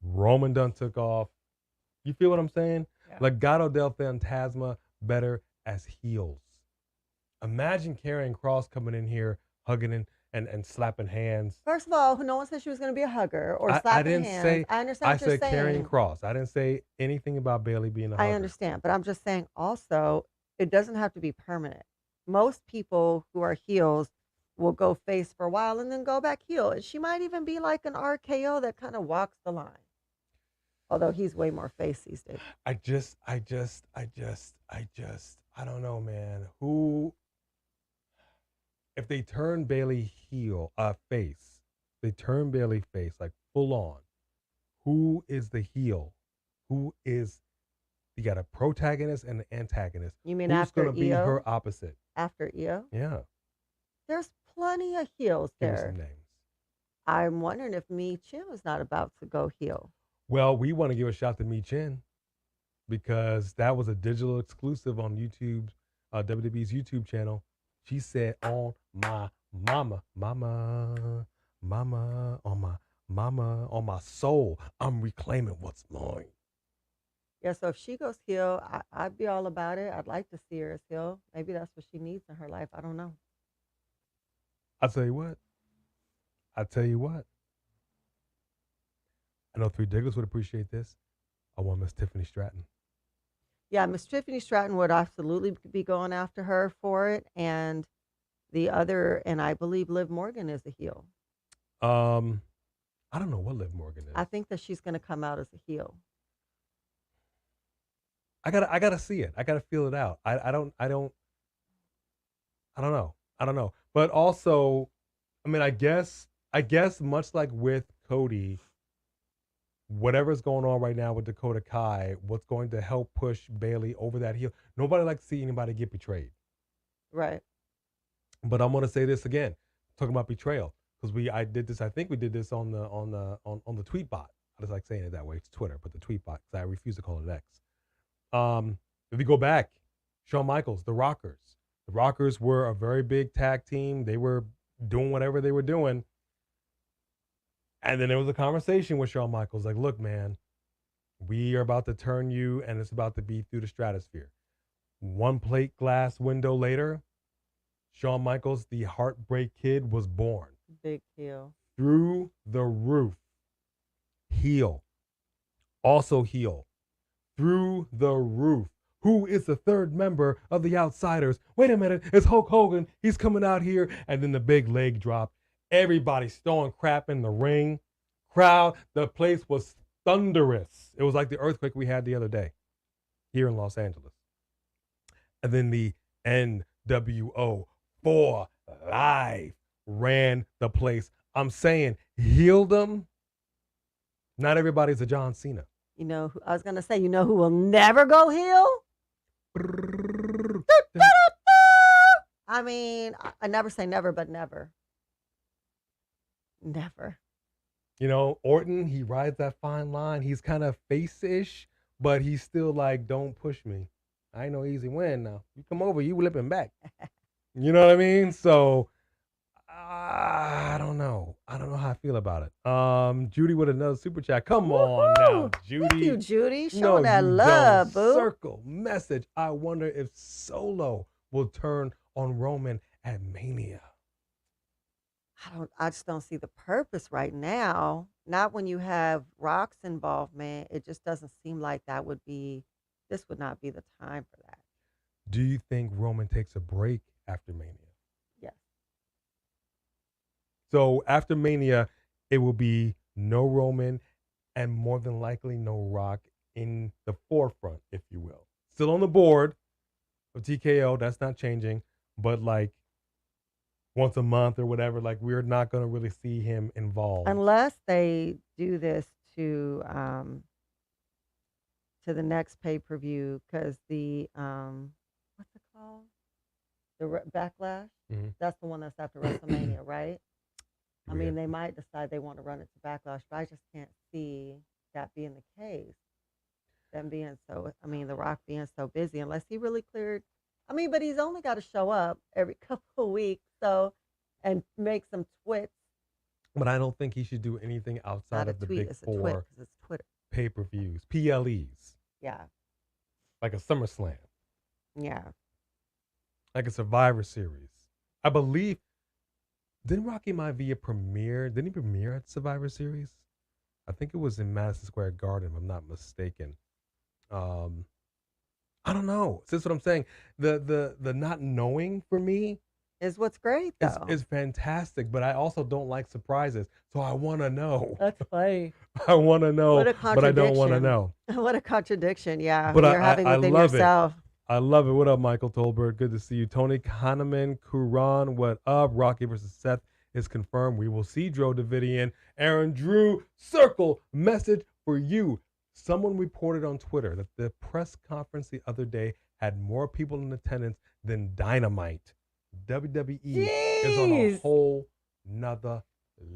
Roman done took off. You feel what I'm saying? Yeah. Legado del Fantasma better as heels. Imagine Karrion Kross coming in here, hugging and slapping hands. First of all, no one said she was going to be a hugger or slapping hands. I understand what you're saying. I said Karrion Kross. I didn't say anything about Bayley being a hugger. I understand, but I'm just saying also, it doesn't have to be permanent. Most people who are heels will go face for a while and then go back heel. And she might even be like an RKO that kind of walks the line. Although he's way more face these days. I don't know, man. If they turn Bayley face, they turn Bayley face, like full on, who is the heel? You got a protagonist and an antagonist. You mean who's after Io? Who's going to be her opposite? After Io? Yeah. There's plenty of heels there. Give me some names. I'm wondering if Mi Chin is not about to go heel. Well, we want to give a shout to Mi Chin because that was a digital exclusive on YouTube, WWE's YouTube channel. She said, on my mama, on my soul, I'm reclaiming what's mine. Yeah, so if she goes heel, I'd be all about it. I'd like to see her as heel. Maybe that's what she needs in her life. I don't know. I'll tell you what. I know Three Diggers would appreciate this. I want Miss Tiffany Stratton. Yeah, Miss Tiffany Stratton would absolutely be going after her for it. And the other, and I believe Liv Morgan is a heel. I don't know what Liv Morgan is. I think that she's going to come out as a heel. I gotta see it. I gotta feel it out. I don't know. But also, I mean, I guess much like with Cody, whatever's going on right now with Dakota Kai, what's going to help push Bayley over that heel? Nobody likes to see anybody get betrayed. Right. But I'm gonna say this again, talking about betrayal, because I think we did this on the tweet bot. I just like saying it that way. It's Twitter, but the tweet bot, because I refuse to call it X. If you go back, Shawn Michaels, the Rockers. The Rockers were a very big tag team. They were doing whatever they were doing. And then there was a conversation with Shawn Michaels, like, look, man, we are about to turn you, and it's about to be through the stratosphere. One plate glass window later, Shawn Michaels, the Heartbreak Kid, was born. Big heel. Through the roof. Heel. Also heel. Through the roof. Who is the third member of the Outsiders? Wait a minute, it's Hulk Hogan. He's coming out here. And then the big leg drop. Everybody's throwing crap in the ring. Crowd, the place was thunderous. It was like the earthquake we had the other day here in Los Angeles. And then the NWO 4 Live ran the place. I'm saying, healed them. Not everybody's a John Cena. You know, I was going to say, you know who will never go heel? I mean, I never say never, but never. Never. You know, Orton, he rides that fine line. He's kind of face-ish, but he's still like, don't push me. I ain't no easy win now. You come over, you whipping back. You know what I mean? So, I don't know. I don't know how I feel about it. Judy with another super chat. Come on now, Judy. Thank you, Judy. Showing that love, boo. Circle message. I wonder if Solo will turn on Roman at Mania. I just don't see the purpose right now. Not when you have Rock's involvement. It just doesn't seem like this would not be the time for that. Do you think Roman takes a break after Mania? Yes. So after Mania, it will be no Roman and more than likely no Rock in the forefront, if you will. Still on the board of TKO, that's not changing, but like once a month or whatever, like we're not going to really see him involved. Unless they do this to the next pay-per-view, because the, what's it called? The Backlash? Mm-hmm. That's the one that's after WrestleMania, right? I mean, they might decide they want to run it to Backlash, but I just can't see that being the case. Them being The Rock being so busy, unless he really cleared. I mean, but he's only got to show up every couple of weeks, and make some twits. But I don't think he should do anything outside of the big four pay-per-views, PLEs. Yeah. Like a SummerSlam. Yeah. Like a Survivor Series. I believe, didn't Rocky Maivia premiere? Didn't he premiere at Survivor Series? I think it was in Madison Square Garden, if I'm not mistaken. I don't know. So that's what I'm saying. The not knowing for me is what's great, though. Is fantastic, but I also don't like surprises. So I want to know. That's funny. I want to know, but I don't want to know. What a contradiction, yeah. But you're having within yourself. I love it. What up, Michael Tolbert? Good to see you. Tony Kahneman, Kuran, what up? Rocky versus Seth is confirmed. We will see Joe Davidian. Aaron Drew, circle message for you. Someone reported on Twitter that the press conference the other day had more people in attendance than Dynamite. WWE is on a whole nother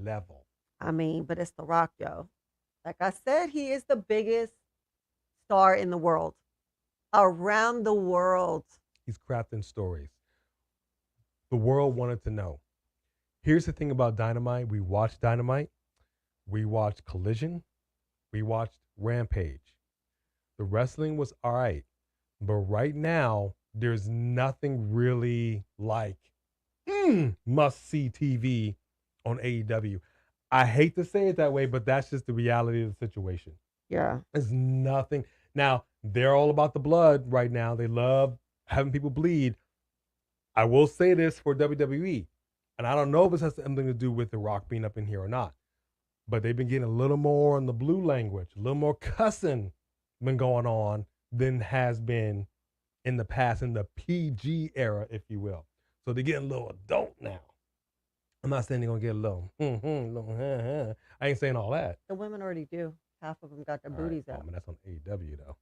level. I mean, but it's The Rock, yo. Like I said, he is the biggest star in the world. Around the world. He's crafting stories. The world wanted to know. Here's the thing about Dynamite. We watched Dynamite. We watched Collision. We watched Rampage. The wrestling was all right. But right now, there's nothing really like must-see TV on AEW. I hate to say it that way, but that's just the reality of the situation. Yeah. There's nothing. Now, they're all about the blood right now. They love having people bleed. I will say this for WWE, and I don't know if this has something to do with The Rock being up in here or not, but they've been getting a little more on the blue language, a little more cussing been going on than has been in the past, in the PG era, if you will. So they're getting a little adult now. I'm not saying they're going to get a little, I ain't saying all that. The women already do. Half of them got their booties out. That's on AEW, though.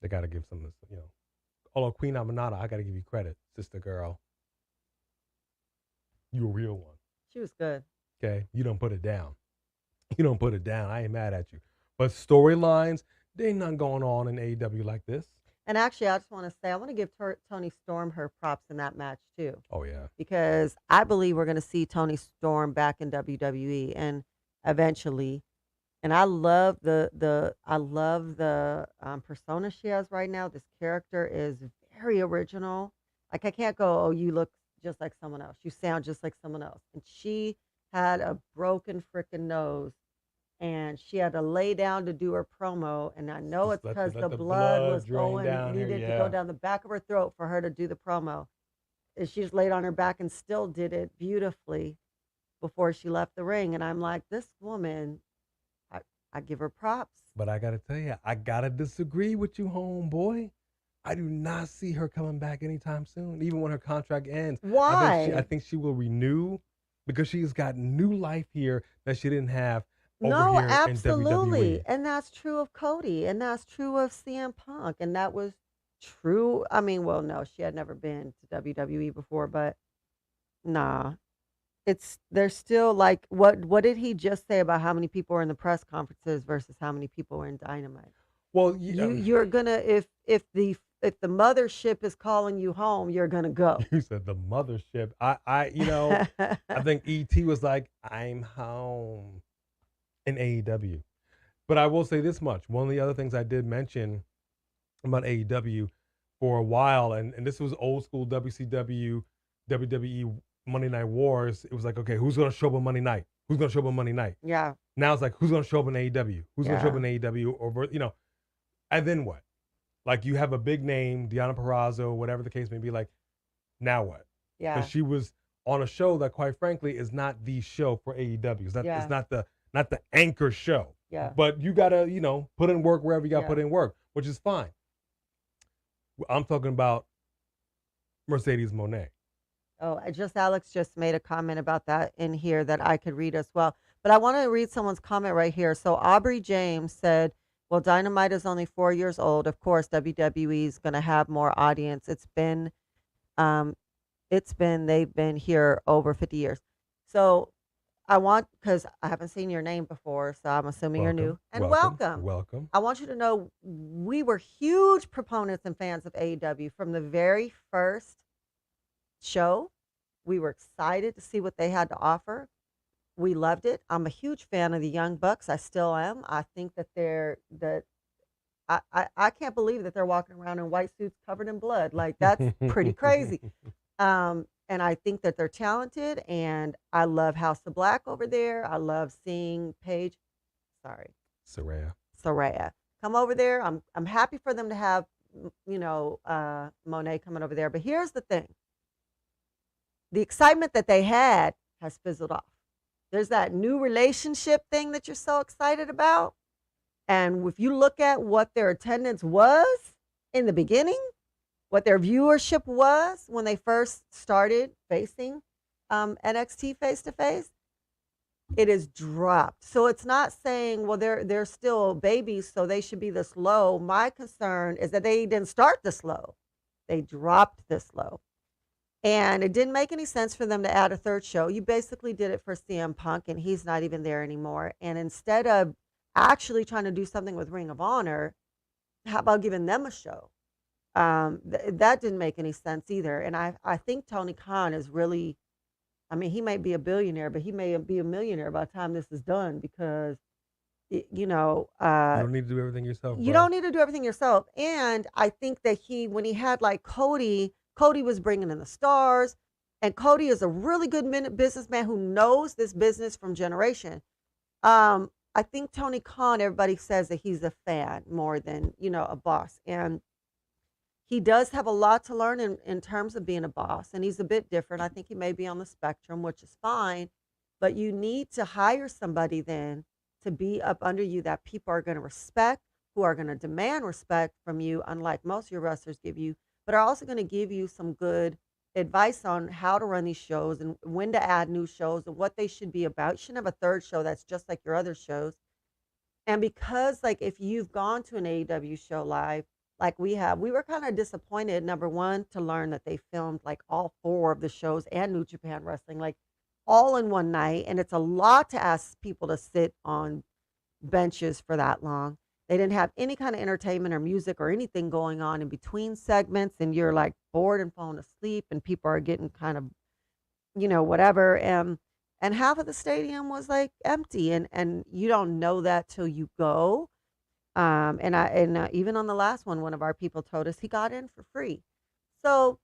They got to give some, you know. Although Queen Aminata, I got to give you credit, sister girl. You a real one. She was good. Okay? You don't put it down. You don't put it down. I ain't mad at you. But storylines, there ain't nothing going on in AEW like this. And actually, I just want to say, I want to give Toni Storm her props in that match, too. Oh, yeah. Because I believe we're going to see Toni Storm back in WWE and eventually. And I love the persona she has right now. This character is very original. Like, I can't go, oh, you look just like someone else. You sound just like someone else. And she had a broken freaking nose. And she had to lay down to do her promo. And I know it's because the blood was needed to go down the back of her throat for her to do the promo. And she just laid on her back and still did it beautifully before she left the ring. And I'm like, this woman, I give her props. But I got to tell you, I got to disagree with you, homeboy. I do not see her coming back anytime soon, even when her contract ends. Why? I think she will renew because she's got new life here that she didn't have. No, absolutely. In WWE. And that's true of Cody. And that's true of CM Punk. And that was true. I mean, well, no, she had never been to WWE before, but nah. They're still like, what did he just say about how many people were in the press conferences versus how many people were in Dynamite? Well, you're gonna, if the mothership is calling you home, you're gonna go. You said the mothership. I think ET was like, I'm home in AEW. But I will say this much. One of the other things I did mention about AEW for a while, and this was old school WCW, WWE Monday Night Wars. It was like, okay, who's going to show up on Monday night? Who's going to show up on Monday night? Yeah. Now it's like, who's going to show up in AEW? Who's going to show up in AEW? Or, and then what? Like, you have a big name, Deonna Purrazzo, whatever the case may be, like, now what? Yeah. Because she was on a show that, quite frankly, is not the show for AEW. It's not the anchor show. Yeah. But you got to, put in work wherever you got to put in work, which is fine. I'm talking about Mercedes Moné. Oh, Alex just made a comment about that in here that I could read as well. But I want to read someone's comment right here. So Aubrey James said, well, Dynamite is only 4 years old. Of course, WWE is going to have more audience. They've been here over 50 years. So because I haven't seen your name before, so I'm assuming you're new. And welcome. Welcome. I want you to know we were huge proponents and fans of AEW from the very first show. We were excited to see what they had to offer. We loved it. I'm a huge fan of the Young Bucks. I still am. I think that I can't believe that they're walking around in white suits covered in blood. Like, that's pretty crazy. And I think that they're talented, and I love House of Black over there. I love seeing Saraya come over there. I'm happy for them to have, Monet coming over there. But here's the thing. The excitement that they had has fizzled off. There's that new relationship thing that you're so excited about. And if you look at what their attendance was in the beginning, what their viewership was when they first started facing NXT face-to-face, it has dropped. So it's not saying, well, they're still babies, so they should be this low. My concern is that they didn't start this low. They dropped this low. And it didn't make any sense for them to add a third show. You basically did it for CM Punk, and he's not even there anymore. And instead of actually trying to do something with Ring of Honor, how about giving them a show? That didn't make any sense either. And I think Tony Khan is really, he may be a billionaire, but he may be a millionaire by the time this is done, because you know, You don't need to do everything yourself, you bro. don't need to do everything yourself. And I think that when he had like Cody was bringing in the stars, and Cody is a really good businessman who knows this business from generation. I think Tony Khan, everybody says that he's a fan more than, a boss. And he does have a lot to learn in terms of being a boss. And he's a bit different. I think he may be on the spectrum, which is fine. But you need to hire somebody then to be up under you that people are going to respect, who are going to demand respect from you, unlike most of your wrestlers give you, but are also going to give you some good advice on how to run these shows and when to add new shows and what they should be about. You shouldn't have a third show that's just like your other shows. And because, like, if you've gone to an AEW show live, like we have, we were kind of disappointed, number one, to learn that they filmed like all four of the shows and New Japan Wrestling, like all in one night. And it's a lot to ask people to sit on benches for that long. They didn't have any kind of entertainment or music or anything going on in between segments. And you're like bored and falling asleep, and people are getting kind of, whatever. And half of the stadium was like empty, and you don't know that till you go. And even on the last one of our people told us he got in for free. So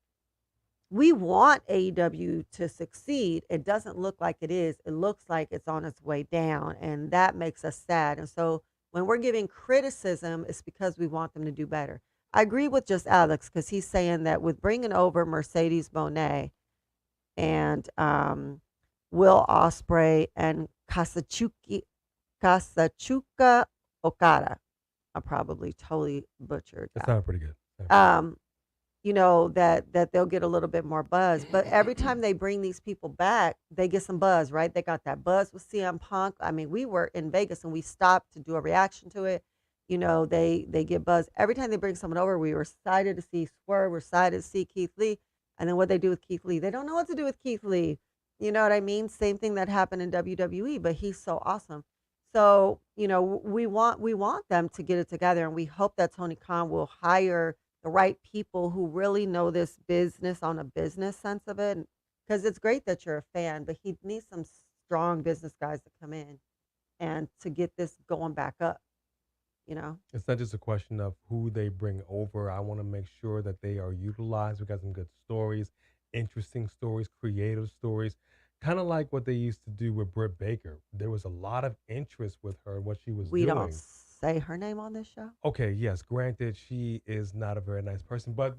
we want AEW to succeed. It doesn't look like it is. It looks like it's on its way down, and that makes us sad. And so when we're giving criticism, it's because we want them to do better. I agree with just Alex, because he's saying that with bringing over Mercedes Moné and Will Ospreay and Kasachuka Okada, I probably totally butchered That that. sounded pretty good. That they'll get a little bit more buzz. But every time they bring these people back, they get some buzz, right? They got that buzz with CM Punk. I mean, we were in Vegas and we stopped to do a reaction to it. They get buzz. Every time they bring someone over, we were excited to see Swerve, we're excited to see Keith Lee. And then what they do with Keith Lee, they don't know what to do with Keith Lee. You know what I mean? Same thing that happened in WWE, but he's so awesome. So, we want them to get it together, and we hope that Tony Khan will hire the right people who really know this business on a business sense of it. Because it's great that you're a fan, but he needs some strong business guys to come in and to get this going back up. It's not just a question of who they bring over. I want to make sure that they are utilized. We got some good stories, interesting stories, creative stories, kind of like what they used to do with Britt Baker. There was a lot of interest with her, what she was We doing. don't say her name on this show. Okay, yes, granted, she is not a very nice person, but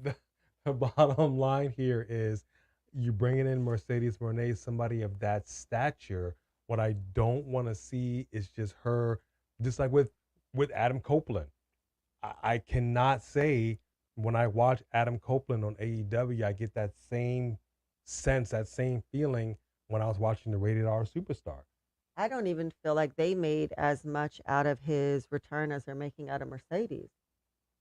the bottom line here is you bringing in Mercedes Moné, somebody of that stature. What I don't want to see is just her, just like with Adam Copeland. I cannot say when I watch Adam Copeland on AEW, I get that same sense, that same feeling when I was watching the Rated R Superstar. I don't even feel like they made as much out of his return as they're making out of Mercedes.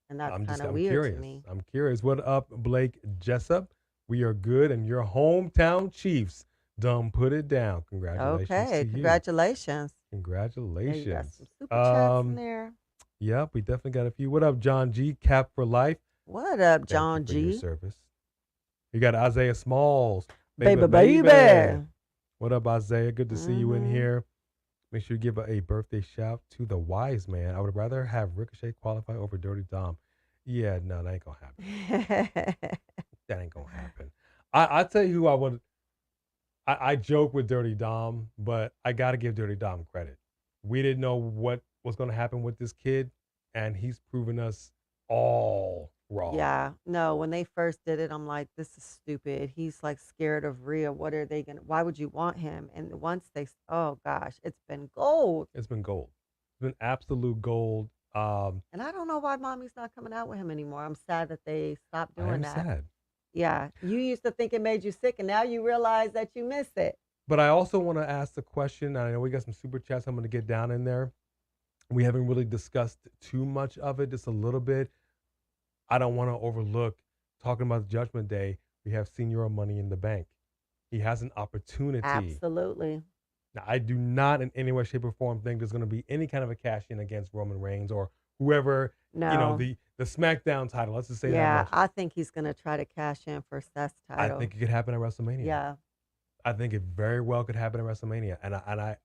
And that's kind of weird curious. to me. I'm curious. What up, Blake Jessup? We are good, and your hometown Chiefs done put it down. Congratulations Okay, to congratulations. you. Congratulations. You got some super chats in there. Yep, we definitely got a few. What up, John G? Cap for life. What up, Thank John you for your G? service. You got Isaiah Smalls. Baby. What up, Isaiah? Good to see you in here. Make sure you give a birthday shout to the wise man. I would rather have Ricochet qualify over Dirty Dom. Yeah, no, that ain't going to happen. That ain't going to happen. I tell you who I would. I joke with Dirty Dom, but I got to give Dirty Dom credit. We didn't know what was going to happen with this kid, and he's proven us all wrong. Yeah, no, when they first did it, I'm like, this is stupid. He's like scared of Rhea. Why would you want him? And once oh gosh, it's been gold. It's been gold. It's been absolute gold. And I don't know why mommy's not coming out with him anymore. I'm sad that they stopped doing that. I'm sad. Yeah, you used to think it made you sick, and now you realize that you miss it. But I also want to ask the question. I know we got some super chats I'm going to get down in there. We haven't really discussed too much of it, just a little bit. I don't want to overlook talking about the Judgment Day. We have Senior Money in the Bank. He has an opportunity. Absolutely. Now, I do not in any way, shape, or form think there's going to be any kind of a cash-in against Roman Reigns or whoever, No. the SmackDown title. Let's just say that Yeah, much. I think he's going to try to cash in for Seth's title. I think it could happen at WrestleMania. Yeah. I think it very well could happen at WrestleMania. And I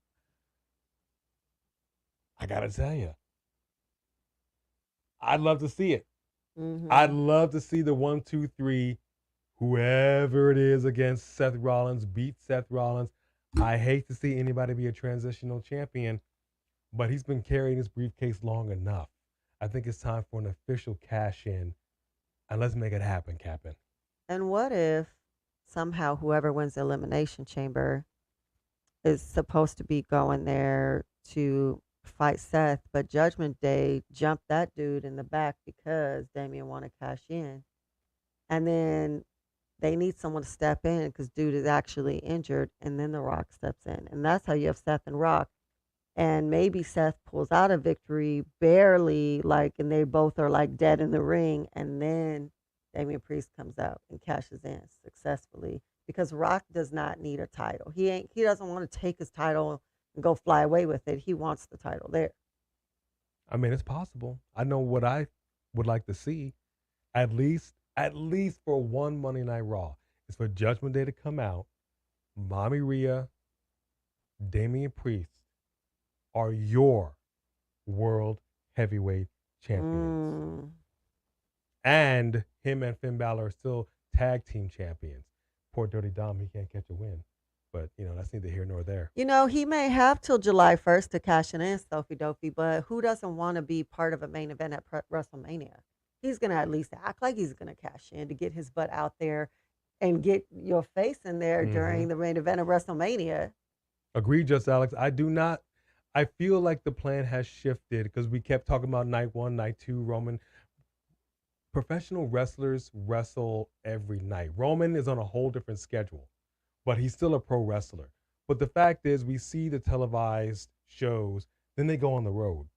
I gotta tell you, I'd love to see it. Mm-hmm. I'd love to see the 1, 2, 3, whoever it is against Seth Rollins, beat Seth Rollins. I hate to see anybody be a transitional champion, but he's been carrying his briefcase long enough. I think it's time for an official cash in, and let's make it happen, Captain. And what if somehow whoever wins the Elimination Chamber is supposed to be going there to fight Seth, but Judgment Day jumped that dude in the back because Damian want to cash in. And then they need someone to step in because dude is actually injured, and then The Rock steps in. And that's how you have Seth and Rock. And maybe Seth pulls out a victory barely, and they both are dead in the ring, and then Damian Priest comes out and cashes in successfully because Rock does not need a title. He doesn't want to take his title and go fly away with it. He wants the title there. I mean, it's possible. I know what I would like to see, at least for one Monday Night Raw, is for Judgment Day to come out. Mommy Rhea, Damian Priest are your world heavyweight champions. And him and Finn Balor are still tag team champions. Poor Dirty Dom, he can't catch a win. But, that's neither here nor there. He may have till July 1st to cash it in, Sophie Dopey, but who doesn't want to be part of a main event at WrestleMania? He's going to at least act like he's going to cash in to get his butt out there and get your face in there during the main event of WrestleMania. Agreed, Just Alex. I feel like the plan has shifted because we kept talking about night 1, night 2, Roman. Professional wrestlers wrestle every night. Roman is on a whole different schedule, but he's still a pro wrestler. But the fact is, we see the televised shows, then they go on the road.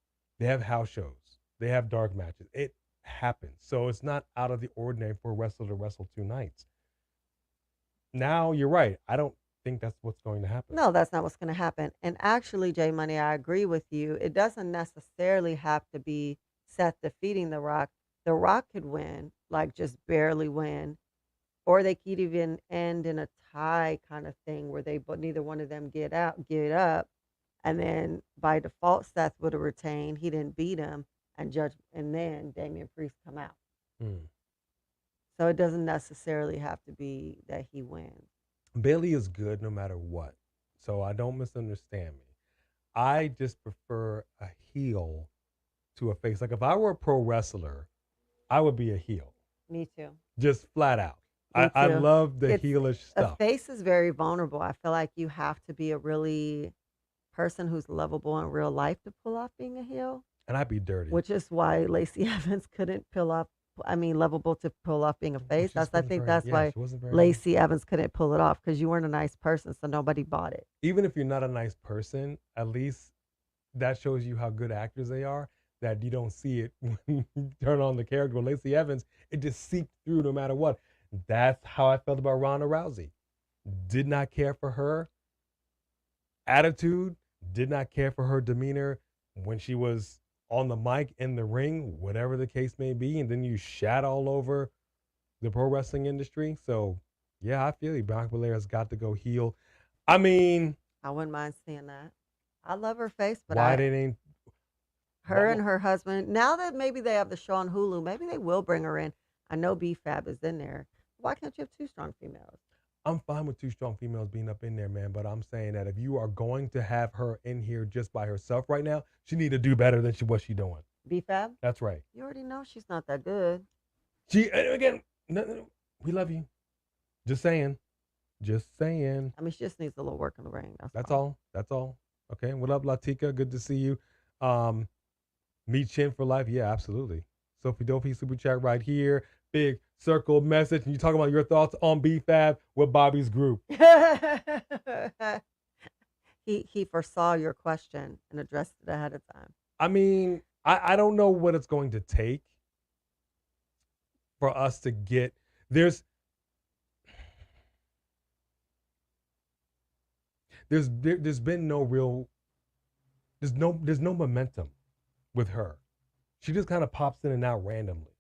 They have house shows. They have dark matches. It happens. So it's not out of the ordinary for a wrestler to wrestle 2 nights. Now, you're right. I don't think that's what's going to happen. No, that's not what's going to happen. And actually, J Money, I agree with you. It doesn't necessarily have to be Seth defeating The Rock. The Rock could win, just barely win, or they could even end in a tie kind of thing where neither one of them get up, and then by default Seth would have retained. He didn't beat him, and then Damian Priest come out. So it doesn't necessarily have to be that he wins. Bailey is good no matter what. So I don't misunderstand me. I just prefer a heel to a face. If I were a pro wrestler, I would be a heel. Me too. Just flat out. I love the heelish stuff. A face is very vulnerable. I feel like you have to be a really person who's lovable in real life to pull off being a heel. And I'd be dirty. Which is why Lacey Evans couldn't lovable to pull off being a face. I think that's why Lacey Evans couldn't pull it off, because you weren't a nice person, so nobody bought it. Even if you're not a nice person, at least that shows you how good actors they are, that you don't see it when you turn on the character. With Lacey Evans, it just seeped through no matter what. That's how I felt about Ronda Rousey. Did not care for her attitude, did not care for her demeanor when she was on the mic, in the ring, whatever the case may be, and then you shat all over the pro wrestling industry. So, yeah, I feel you. Bianca Belair's got to go heel. I mean, I wouldn't mind seeing that. I love her face, but her and her husband, now that maybe they have the show on Hulu, maybe they will bring her in. I know B-Fab is in there. Why can't you have 2 strong females? I'm fine with 2 strong females being up in there, man, but I'm saying that if you are going to have her in here just by herself right now, she need to do better than what she's doing. B-Fab? That's right. You already know she's not that good. Again, no, we love you. Just saying. I mean, she just needs a little work in the ring. That's all. Okay, what up, Latika? Good to see you. Meet Chin for life. Yeah, absolutely. Sophie Dopey super chat right here. Big circle message. And you talking about your thoughts on B-Fab with Bobby's group. He foresaw your question and addressed it ahead of time. I mean, I don't know what it's going to take for us to get there's been no real there's no momentum with her. She just kind of pops in and out randomly.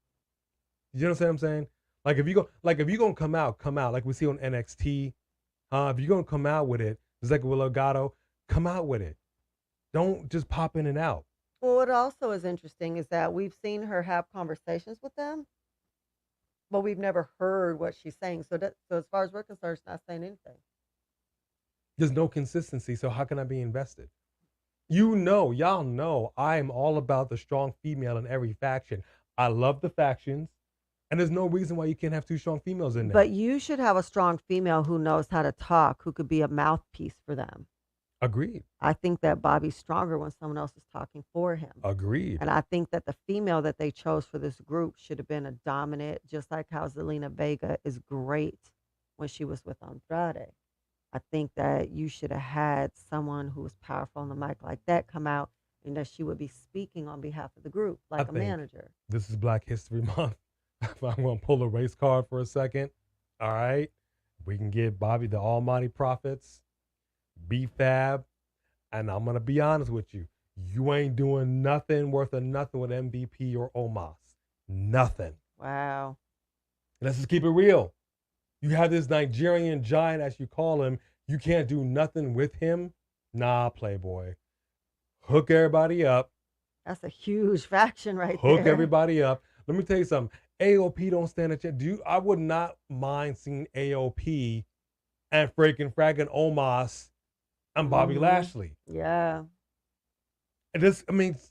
You know what I'm saying? If you're gonna come out like we see on NXT. If you're gonna come out with it, it's like with Legato, come out with it. Don't just pop in and out. Well, what also is interesting is that we've seen her have conversations with them, but we've never heard what she's saying. So as far as we're concerned, she's not saying anything. There's no consistency, so how can I be invested? Y'all know I am all about the strong female in every faction. I love the factions, and there's no reason why you can't have two strong females in there. But you should have a strong female who knows how to talk, who could be a mouthpiece for them. Agreed. I think that Bobby's stronger when someone else is talking for him. Agreed. And I think that the female that they chose for this group should have been a dominant, just like how Zelina Vega is great when she was with Andrade. I think that you should have had someone who was powerful on the mic like that come out and that she would be speaking on behalf of the group, like a manager. This is Black History Month. If I'm going to pull a race card for a second, all right, we can get Bobby the Almighty Prophets, B-Fab, and I'm going to be honest with you. You ain't doing nothing worth of nothing with MVP or Omos. Nothing. Wow. Let's just keep it real. You have this Nigerian giant, as you call him. You can't do nothing with him. Nah, Playboy. Hook everybody up. That's a huge faction right Hook there. everybody up. Let me tell you something. AOP don't stand a chance. I would not mind seeing AOP and freaking Omos and Bobby Lashley. Yeah. And just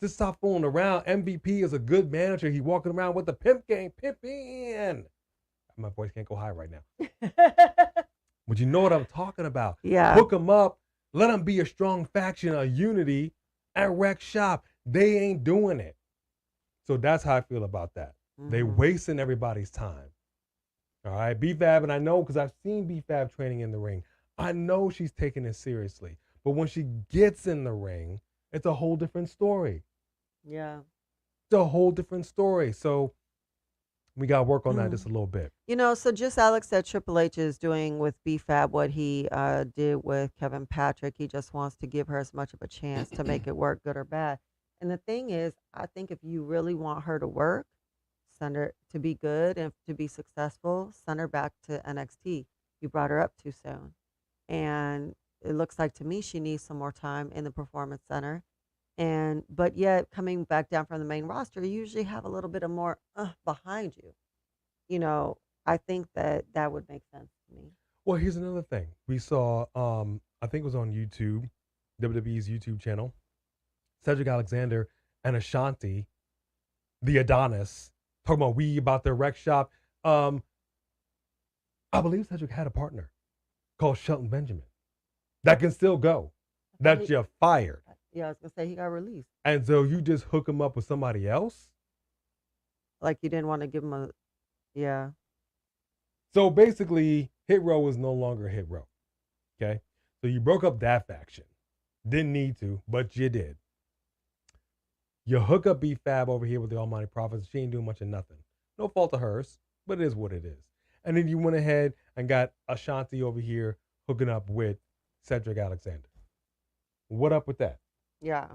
stop fooling around. MVP is a good manager. He's walking around with the pimp game. Pimp in. My voice can't go high right now. But you know what I'm talking about. Yeah. Hook them up. Let them be a strong faction, a unity, and wreck shop. They ain't doing it. So that's how I feel about that. They wasting everybody's time. All right, B-Fab, and I know because I've seen B-Fab training in the ring. I know she's taking it seriously. But when she gets in the ring, it's a whole different story. Yeah. It's a whole different story. So we got to work on that just a little bit. So just Alex said Triple H is doing with B-Fab what he did with Kevin Patrick. He just wants to give her as much of a chance to make it work, good or bad. And the thing is, I think if you really want her to work, send her to be good and to be successful, send her back to NXT. You brought her up too soon. And it looks like to me she needs some more time in the Performance Center. But yet coming back down from the main roster, you usually have a little bit of more behind you. I think that would make sense to me. Well, here's another thing. We saw, I think it was on YouTube, WWE's YouTube channel, Cedric Alexander and Ashanti, the Adonis, talking about their rec shop. I believe Cedric had a partner called Shelton Benjamin that can still go. That you're fired. Yeah, I was going to say he got released. And so you just hook him up with somebody else? Like you didn't want to give him a, yeah. So basically, Hit Row is no longer Hit Row. Okay? So you broke up that faction. Didn't need to, but you did. You hook up B-Fab over here with the Almighty Prophets. She ain't doing much of nothing. No fault of hers, but it is what it is. And then you went ahead and got Ashanti over here hooking up with Cedric Alexander. What up with that? Yeah.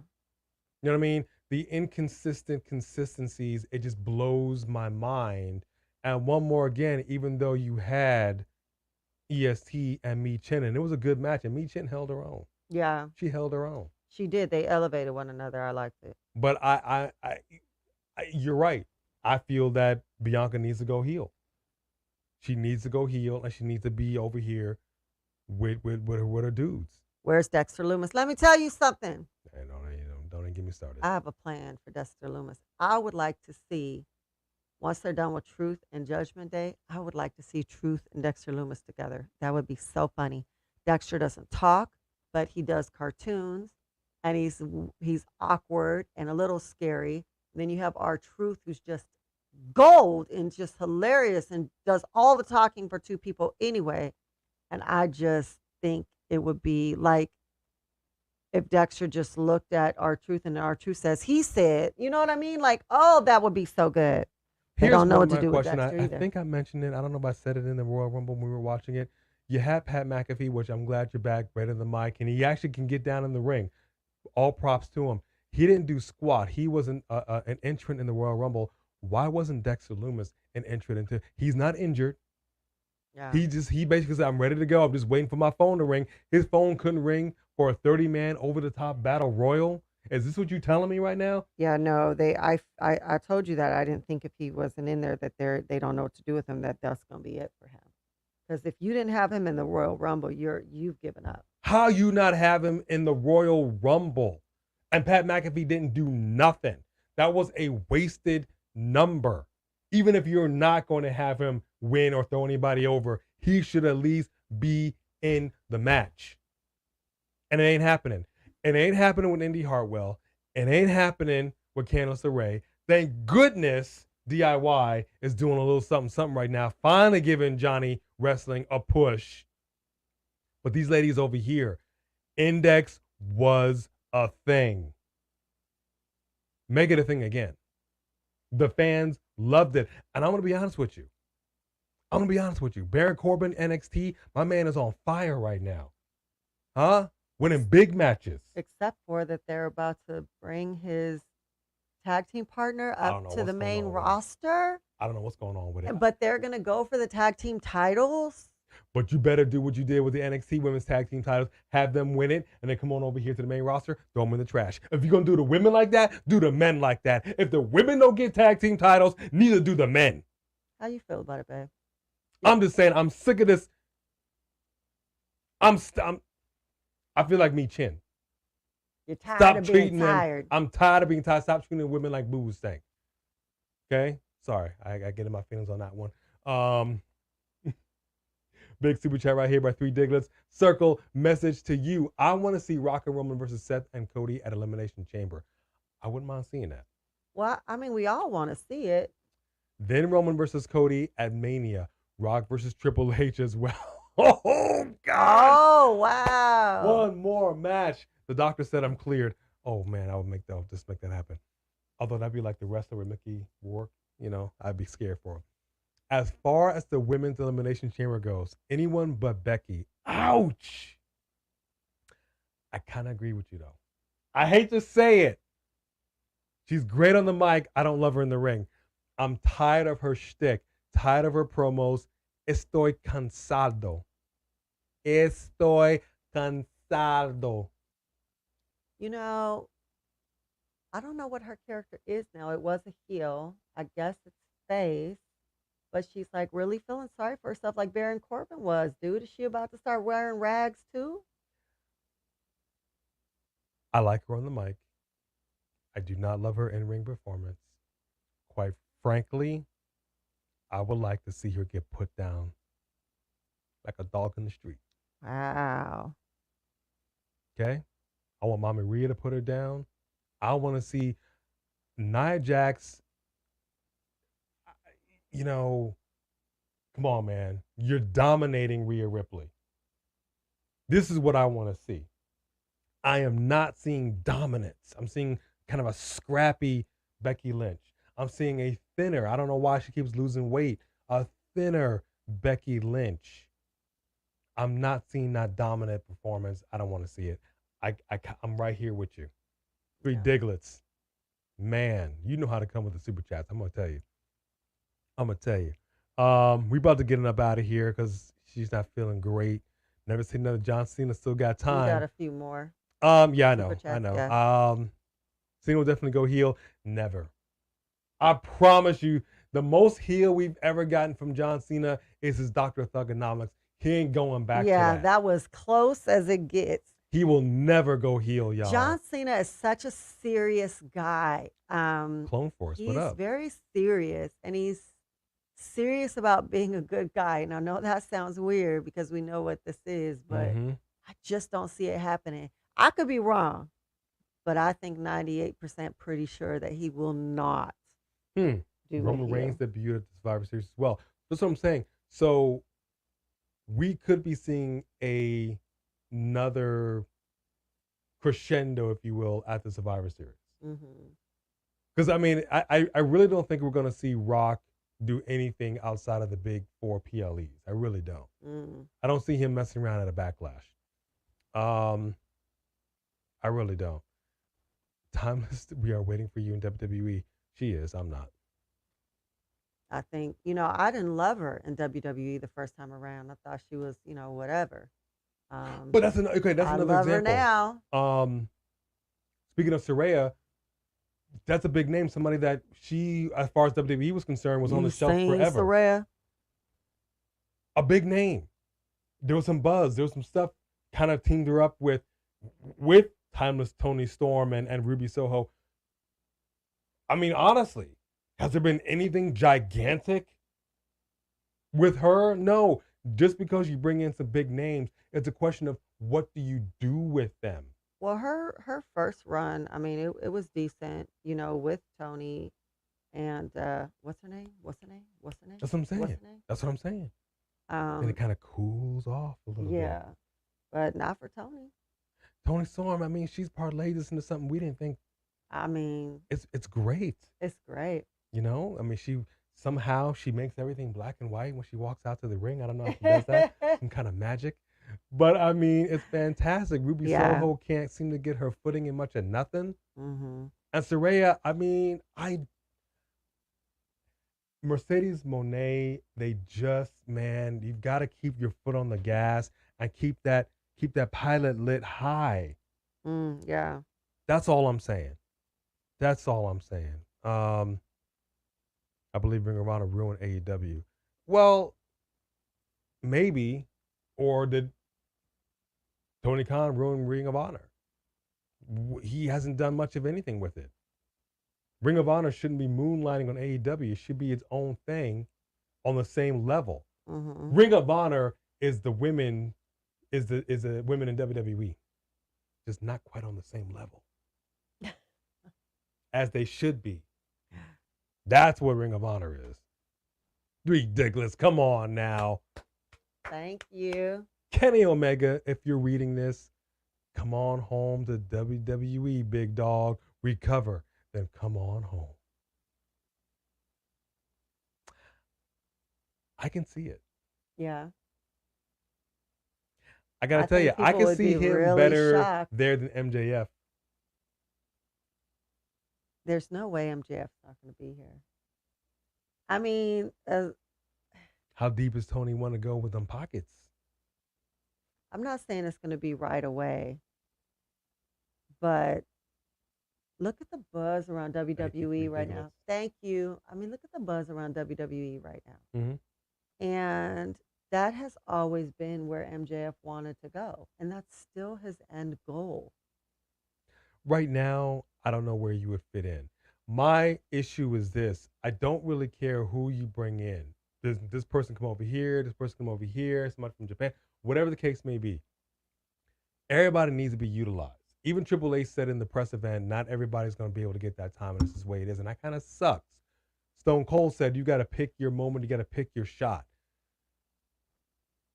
You know what I mean? The inconsistent consistencies, it just blows my mind. And one more again, even though you had EST and Mi Chen, and it was a good match, and Mi Chen held her own. Yeah. She held her own. She did. They elevated one another. I liked it. But I you're right. I feel that Bianca needs to go heel. She needs to go heel, and she needs to be over here with her dudes. Where's Dexter Lumis? Let me tell you something. Hey, don't even get me started. I have a plan for Dexter Lumis. I would like to see, once they're done with Truth and Judgment Day, I would like to see Truth and Dexter Lumis together. That would be so funny. Dexter doesn't talk, but he does cartoons, and he's awkward and a little scary. And then you have our Truth, who's just gold and just hilarious and does all the talking for two people anyway. And I just think it would be like if Dexter just looked at our Truth and our Truth says, he said, you know what I mean? Like, oh, that would be so good. They don't know what to do with Dexter either. I think I mentioned it. I don't know if I said it in the Royal Rumble when we were watching it. You have Pat McAfee, which I'm glad you're back, better than Mike, and he actually can get down in the ring. All props to him. He didn't do squat. He wasn't an entrant in the Royal Rumble. Why wasn't Dexter Lumis an entrant into? He's not injured. Yeah. He basically said, I'm ready to go. I'm just waiting for my phone to ring. His phone couldn't ring for a 30-man over-the-top battle royal. Is this what you're telling me right now? Yeah, no, I told you that I didn't think if he wasn't in there that they don't know what to do with him, that's gonna be it for him. Because if you didn't have him in the Royal Rumble, you've given up. How you not have him in the Royal Rumble? And Pat McAfee didn't do nothing. That was a wasted number. Even if you're not going to have him win or throw anybody over, he should at least be in the match. And it ain't happening. It ain't happening with Indy Hartwell. It ain't happening with Candice LeRae. Thank goodness DIY is doing a little something right now, finally giving Johnny Wrestling a push. But these ladies over here, Index was a thing. Make it a thing again. The fans loved it. And I'm going to be honest with you. Baron Corbin, NXT, my man is on fire right now. Huh? Winning big matches. Except for that they're about to bring his tag team partner up to the main roster. I don't know what's going on with it. But they're going to go for the tag team titles. But you better do what you did with the NXT women's tag team titles. Have them win it, and then come on over here to the main roster, throw them in the trash. If you're going to do the women like that, do the men like that. If the women don't get tag team titles, neither do the men. How you feel about it, babe? I'm just saying, I'm sick of this. I feel like me chin. You're tired of being tired. I'm tired of being tired. Stop treating women like booze stank. Okay? Sorry. I get in my feelings on that one. Big super chat right here by 3 Diglets. Circle message to you. I want to see Rock and Roman versus Seth and Cody at Elimination Chamber. I wouldn't mind seeing that. Well, I mean, we all want to see it. Then Roman versus Cody at Mania. Rock versus Triple H as well. Oh, God. Oh, wow. One more match. The doctor said I'm cleared. Oh, man, I'll just make that happen. Although that'd be like the wrestler with Mickey Rourke. You know, I'd be scared for him. As far as the women's elimination chamber goes, anyone but Becky. Ouch. I kind of agree with you, though. I hate to say it. She's great on the mic. I don't love her in the ring. I'm tired of her shtick, tired of her promos. Estoy cansado. You know, I don't know what her character is now. It was a heel. I guess it's face. But she's like really feeling sorry for herself like Baron Corbin was, dude. Is she about to start wearing rags too? I like her on the mic. I do not love her in-ring performance. Quite frankly, I would like to see her get put down like a dog in the street. Wow. Okay? I want Mama Rhea to put her down. I want to see Nia Jax. You know, come on, man. You're dominating Rhea Ripley. This is what I want to see. I am not seeing dominance. I'm seeing kind of a scrappy Becky Lynch. I'm seeing a thinner, I don't know why she keeps losing weight, a thinner Becky Lynch. I'm not seeing that dominant performance. I don't want to see it. I'm right here with you. 3 Diglets. Man, you know how to come with the super chats. I'm going to tell you. We about to get up out of here because she's not feeling great. Never seen another John Cena. Still got time. We got a few more. Yeah, I know. Super chats, I know. yeah. Cena will definitely go heel. Never. I promise you, the most heel we've ever gotten from John Cena is his Dr. Thugonomics. He ain't going back to that. Yeah, that was close as it gets. He will never go heel, y'all. John Cena is such a serious guy. Clone Force, what up? He's very serious, and he's serious about being a good guy. And I know that sounds weird because we know what this is, but I just don't see it happening. I could be wrong, but I think 98% pretty sure that he will not do Roman it Reigns here. debuted at the Survivor Series as well. That's what I'm saying. So we could be seeing another crescendo, if you will, at the Survivor Series. Because, I mean, I really don't think we're going to see Rock do anything outside of the big 4 PLEs. I really don't. I don't see him messing around at a Backlash. I really don't. Timeless, we are waiting for you in WWE. She is. I'm not. I think, I didn't love her in WWE the first time around. I thought she was, whatever. But that's another I example. love her now. Speaking of Saraya, that's a big name. Somebody that she, as far as WWE was concerned, was on the shelf forever. Saraya? A big name. There was some buzz. There was some stuff kind of teamed her up with Timeless Tony Storm and Ruby Soho. I mean, honestly, has there been anything gigantic with her? No. Just because you bring in some big names, it's a question of what do you do with them? Well, her first run, I mean, it was decent, you know, with Tony and what's her name? That's what I'm saying. That's what I'm saying. And it kind of cools off a little bit. Yeah, but not for Tony. Tony Storm, I mean, she's parlayed us into something we didn't think. I mean, it's great. It's great. You know, I mean, she makes everything black and white when she walks out to the ring. I don't know if she does that, some kind of magic. But I mean, it's fantastic. Ruby Soho can't seem to get her footing in much of nothing. Mm-hmm. And Saraya, I mean, Mercedes Moné, they just, man, you've got to keep your foot on the gas and keep that pilot lit high. Yeah. That's all I'm saying. I believe Ring of Honor ruined AEW. Well, maybe, or did Tony Khan ruin Ring of Honor? He hasn't done much of anything with it. Ring of Honor shouldn't be moonlighting on AEW. It should be its own thing on the same level. Mm-hmm. Ring of Honor is the women in WWE. Just not quite on the same level as they should be. That's what Ring of Honor is. Ridiculous. Come on now. Thank you. Kenny Omega, if you're reading this, come on home to WWE, big dog. Recover. Then come on home. I can see it. Yeah. I got to tell you, I can see him really better shocked. there than MJF. There's no way MJF's not going to be here. I mean, how deep does Tony want to go with them pockets? I'm not saying it's going to be right away, but look at the buzz around WWE right now. Thank you. I mean, look at the buzz around WWE right now. Mm-hmm. And that has always been where MJF wanted to go. And that's still his end goal. Right now, I don't know where you would fit in. My issue is this. I don't really care who you bring in. This person come over here, this person come over here, somebody from Japan, whatever the case may be. Everybody needs to be utilized. Even Triple H said in the press event, not everybody's going to be able to get that time, and this is the way it is, and that kind of sucks. Stone Cold said, you got to pick your moment, you got to pick your shot.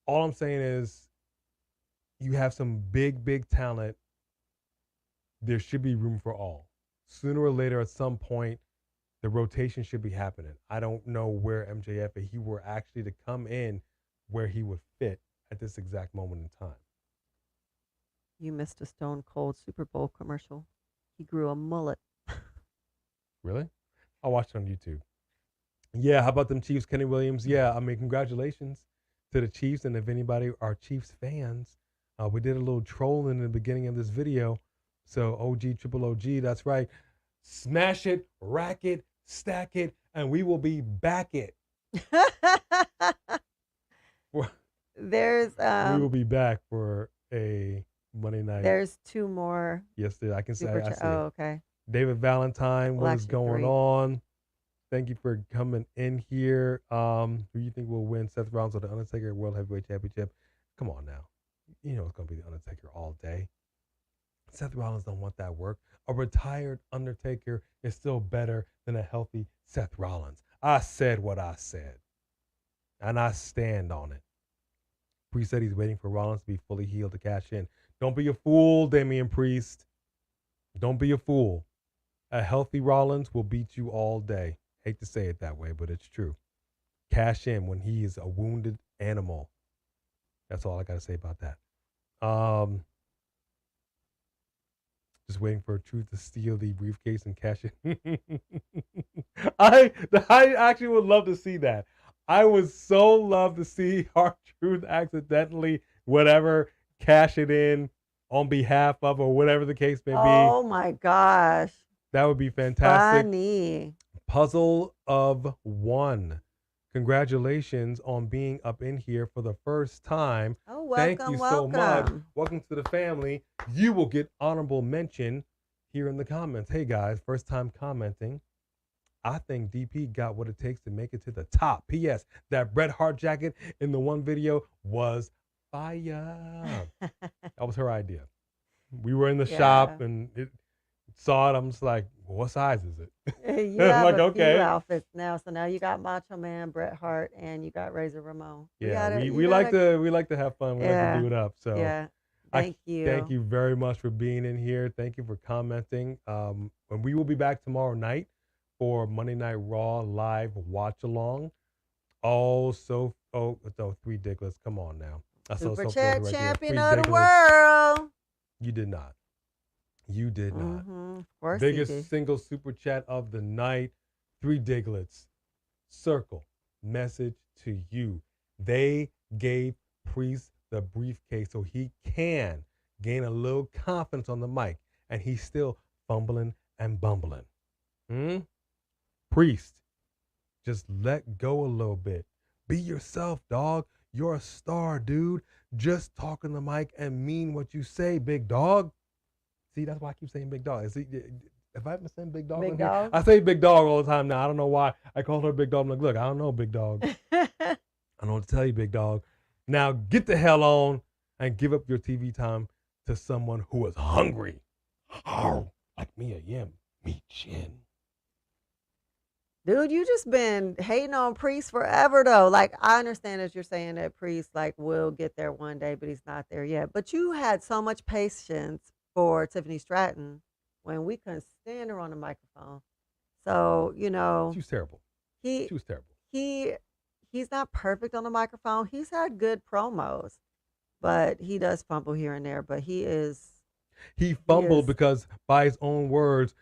All I'm saying is, you have some big, big talent. There should be room for all. Sooner or later, at some point, the rotation should be happening. I don't know where MJF, if he were actually to come in, where he would fit at this exact moment in time. You missed a Stone Cold Super Bowl commercial. He grew a mullet. Really? I watched it on YouTube. Yeah, how about them Chiefs, Kenny Williams? Yeah, I mean, congratulations to the Chiefs. And if anybody are Chiefs fans, we did a little trolling in the beginning of this video. So OG, triple OG, that's right. Smash it, rack it, stack it, and we will be back it. There's we will be back for a Monday night. There's two more. Yes, I can say. I see. Oh, okay. David Valentine, what is going on? Thank you for coming in here. Who do you think will win, Seth Rollins or The Undertaker World Heavyweight Championship? Come on now. You know it's going to be The Undertaker all day. Seth Rollins don't want that work. A retired Undertaker is still better than a healthy Seth Rollins. I said what I said, and I stand on it. Priest said he's waiting for Rollins to be fully healed to cash in. Don't be a fool, Damian Priest. Don't be a fool. A healthy Rollins will beat you all day. Hate to say it that way, but it's true. Cash in when he is a wounded animal. That's all I got to say about that. Just waiting for Truth to steal the briefcase and cash it. I actually would love to see that. I would so love to see our Truth accidentally, whatever, cash it in on behalf of, or whatever the case may be. Oh my gosh. That would be fantastic. Funny. Puzzle of One. Congratulations on being up in here for the first time. Oh, welcome, Thank you welcome. so much. Welcome to the family. You will get honorable mention here in the comments. Hey guys, first time commenting. I think DP got what it takes to make it to the top. P.S. That Bret Hart jacket in the one video was fire. That was her idea. We were in the shop and saw it. I'm just like, well, what size is it? You have a few outfits now. So now you got Macho Man, Bret Hart, and you got Razor Ramon. Yeah, we like to have fun. We like to do it up. So yeah. Thank you. Thank you very much for being in here. Thank you for commenting. And we will be back tomorrow night for Monday Night Raw live watch along. Also, Three Dicklets. Come on now. Super Chat champion of the world. You did not. You did not. Of course Biggest single super chat of the night. Three Dicklets. Circle. Message to you. They gave Priest the briefcase so he can gain a little confidence on the mic, and he's still fumbling and bumbling. Priest, just let go a little bit. Be yourself, dog. You're a star, dude. Just talk on the mic and mean what you say, big dog. See, that's why I keep saying big dog. If I haven't said big dog, big dog? I say big dog all the time now. I don't know why I call her big dog. I'm like, look, I don't know, big dog. I don't know what to tell you, big dog. Now get the hell on and give up your TV time to someone who is hungry. Like me, I am. Me chin. Dude, you just been hating on Priest forever, though. Like, I understand that you're saying that Priest, like, will get there one day, but he's not there yet. But you had so much patience for Tiffany Stratton when we couldn't stand her on the microphone. So, you know. She was terrible. She was terrible. He's not perfect on the microphone. He's had good promos, but he does fumble here and there. But he fumbled because, by his own words,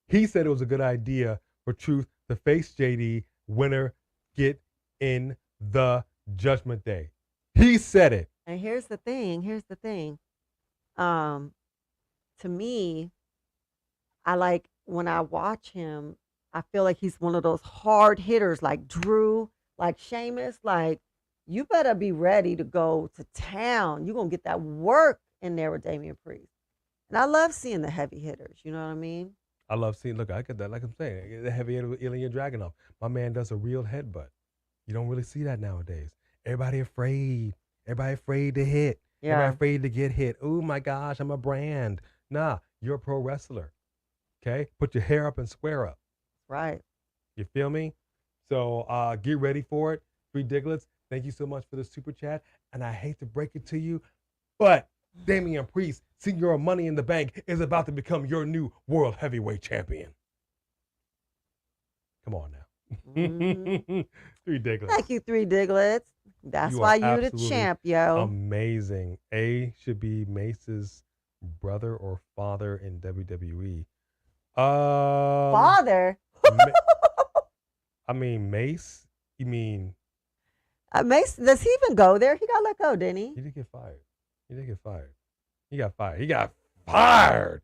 he said it was a good idea for Truth to face JD, winner get in the Judgment Day. He said it. And here's the thing. To me, I like when I watch him, I feel like he's one of those hard hitters like Drew, like Sheamus. Like, you better be ready to go to town. You're going to get that work in there with Damian Priest. And I love seeing the heavy hitters. You know what I mean? I love seeing, look, I get that, like I'm saying, the heavy hitter with Ilya Dragunov. My man does a real headbutt. You don't really see that nowadays. Everybody afraid. Everybody afraid to hit. Yeah. Everybody afraid to get hit. Oh my gosh, I'm a brand. Nah, you're a pro wrestler. Okay? Put your hair up and square up. Right. You feel me? So get ready for it. Three Dicklets, thank you so much for the super chat. And I hate to break it to you, but Damian Priest, Senior Money in the Bank, is about to become your new World Heavyweight Champion. Come on now. Three Dicklets. Thank you, Three Dicklets. That's why you're the champ, yo. Amazing. A should be Mace's brother or father in WWE. Father? I mean, Mace? You mean? Mace, does he even go there? He got let go, didn't he? He did get fired. He got fired.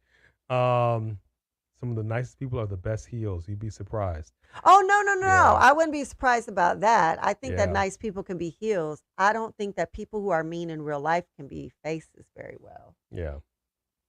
Some of the nicest people are the best heels. You'd be surprised. Oh, no. Yeah. I wouldn't be surprised about that. I think that nice people can be heels. I don't think that people who are mean in real life can be faces very well. Yeah.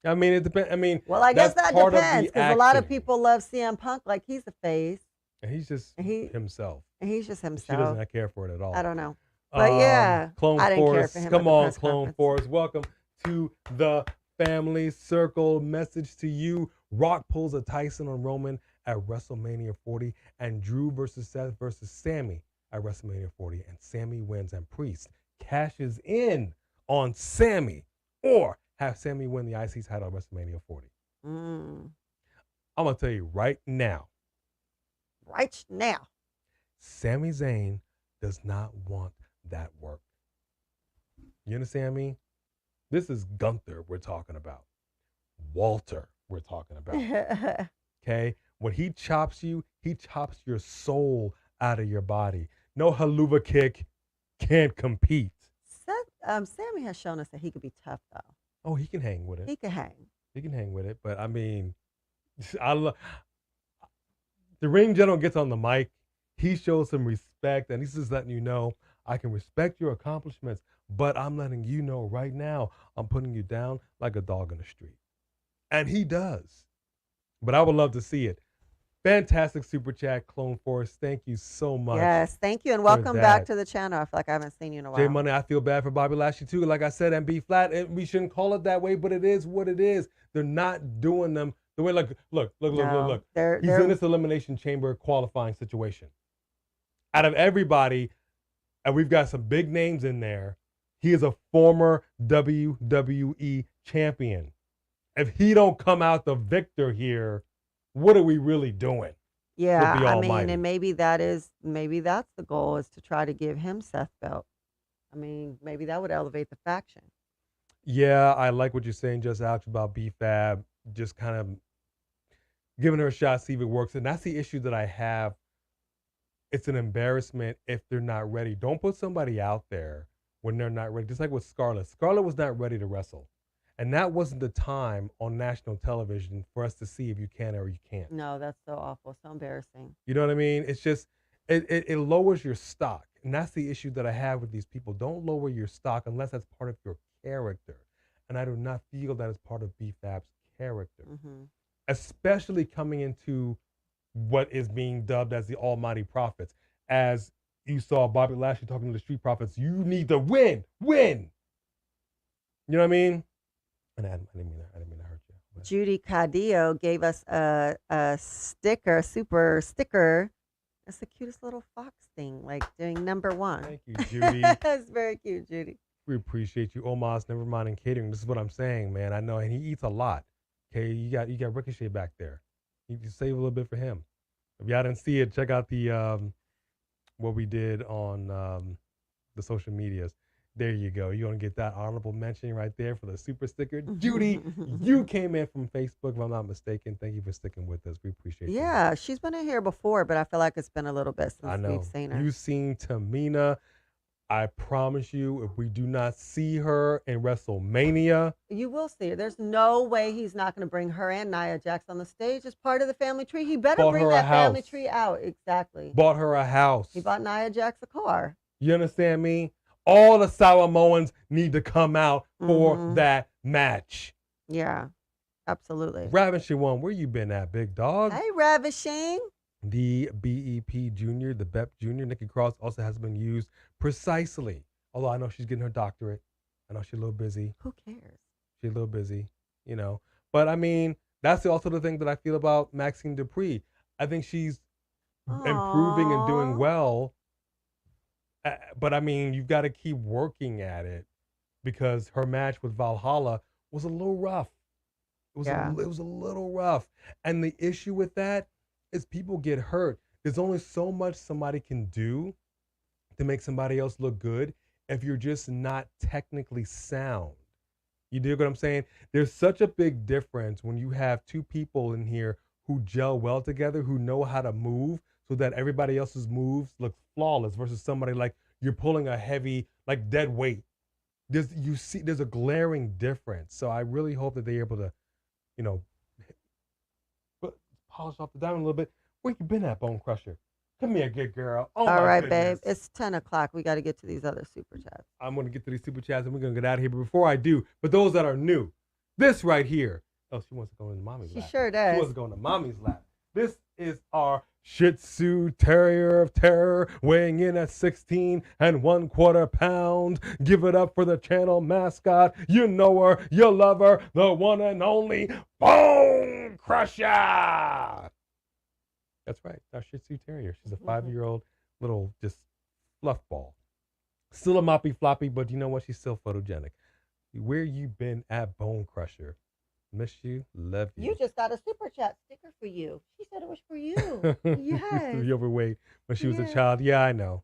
I mean, it depends. I mean, well, I guess that depends, because a lot of people love CM Punk like he's a face. And he's just himself. And he's just himself. She doesn't care for it at all. I don't know. But yeah, Clone I didn't Force, care for him. come on, Clone Force. Welcome to the family circle. Message to you. Rock pulls a Tyson on Roman at WrestleMania 40, and Drew versus Seth versus Sammy at WrestleMania 40, and Sammy wins, and Priest cashes in on Sammy, or have Sammy win the IC title at WrestleMania 40. I'm going to tell you right now. Sami Zayn does not want that work. You understand me? This is Gunther we're talking about. Walter we're talking about. Okay? When he chops you, he chops your soul out of your body. No haluva kick can't compete. Sammy has shown us that he could be tough, though. Oh, he can hang with it. He can hang. He can hang with it. But I mean, the ring general gets on the mic. He shows some respect, and he's just letting you know, I can respect your accomplishments, but I'm letting you know right now, I'm putting you down like a dog in the street. And he does. But I would love to see it. Fantastic super chat, Clone Force. Thank you so much. Yes, thank you, and welcome back to the channel. I feel like I haven't seen you in a while. J Money, I feel bad for Bobby Lashley too. Like I said, and B Flat, we shouldn't call it that way, but it is what it is. They're not doing them the way. Like, look. He's in this Elimination Chamber qualifying situation. Out of everybody, and we've got some big names in there, he is a former WWE champion. If he don't come out the victor here, what are we really doing? Yeah, I mean, and maybe that's the goal, is to try to give him Seth's belt. I mean, maybe that would elevate the faction. Yeah, I like what you're saying, just Alex, about B-Fab, just kind of giving her a shot, see if it works. And that's the issue that I have. It's an embarrassment if they're not ready. Don't put somebody out there when they're not ready. Just like with Scarlett. Scarlett was not ready to wrestle. And that wasn't the time on national television for us to see if you can or you can't. No, that's so awful. So embarrassing. You know what I mean? It's just, it lowers your stock. And that's the issue that I have with these people. Don't lower your stock unless that's part of your character. And I do not feel that is part of B-Fab's character. Mm-hmm. Especially coming into what is being dubbed as the Almighty Prophets. As you saw Bobby Lashley talking to the Street Profits, you need to win. You know what I mean? And I didn't mean to hurt you. But. Judy Cadillo gave us a sticker, a super sticker. It's the cutest little fox thing, like doing number one. Thank you, Judy. That's very cute, Judy. We appreciate you. Omas, never mind in catering. This is what I'm saying, man. I know, and he eats a lot. Okay, you got Ricochet back there. You can save a little bit for him. If y'all didn't see it, check out the what we did on the social medias. There you go. You're going to get that honorable mention right there for the super sticker. Judy, you came in from Facebook, if I'm not mistaken. Thank you for sticking with us. We appreciate it. Yeah, she's been in here before, but I feel like it's been a little bit since we've seen her. You've seen Tamina. I promise you, if we do not see her in WrestleMania. You will see her. There's no way he's not going to bring her and Nia Jax on the stage as part of the family tree. He better bring that family tree out. Exactly. Bought her a house. He bought Nia Jax a car. You understand me? All the Samoans need to come out for that match. Yeah, absolutely. Ravishing One, where you been at, big dog? Hey, Ravishing. The BEP Jr., the BEP Jr., Nikki Cross also has been used precisely. Although I know she's getting her doctorate. I know she's a little busy. Who cares? She's a little busy, you know. But, I mean, that's also the thing that I feel about Maxine Dupree. I think she's improving and doing well. But, I mean, you've got to keep working at it because her match with Valhalla was a little rough. It was a little rough. And the issue with that is people get hurt. There's only so much somebody can do to make somebody else look good if you're just not technically sound. You dig what I'm saying? There's such a big difference when you have two people in here who gel well together, who know how to move so that everybody else's moves look flawless versus somebody like you're pulling a heavy, like dead weight. There's a glaring difference. So I really hope that they're able to, you know, polish off the diamond a little bit. Where you been at, Bone Crusher? Come here, good girl. Oh, all right, goodness. babe. It's 10 o'clock. We got to get to these other super chats. I'm going to get to these super chats and we're going to get out of here. But before I do, for those that are new, this right here. Oh, she wants to go into mommy's lap. She sure does. She wants to go into mommy's lap. This is our Shih Tzu Terrier of Terror, weighing in at 16 1/4 pounds. Give it up for the channel mascot. You know her, you love her, the one and only Bone Crusher. That's right, our Shih Tzu Terrier. She's a 5-year-old little just fluff ball. Still a moppy floppy, but you know what? She's still photogenic. Where you been at, Bone Crusher? Miss you, love you. You just got a super chat sticker for you. She said it was for you. Yes. Be overweight when she was a child. Yeah, I know.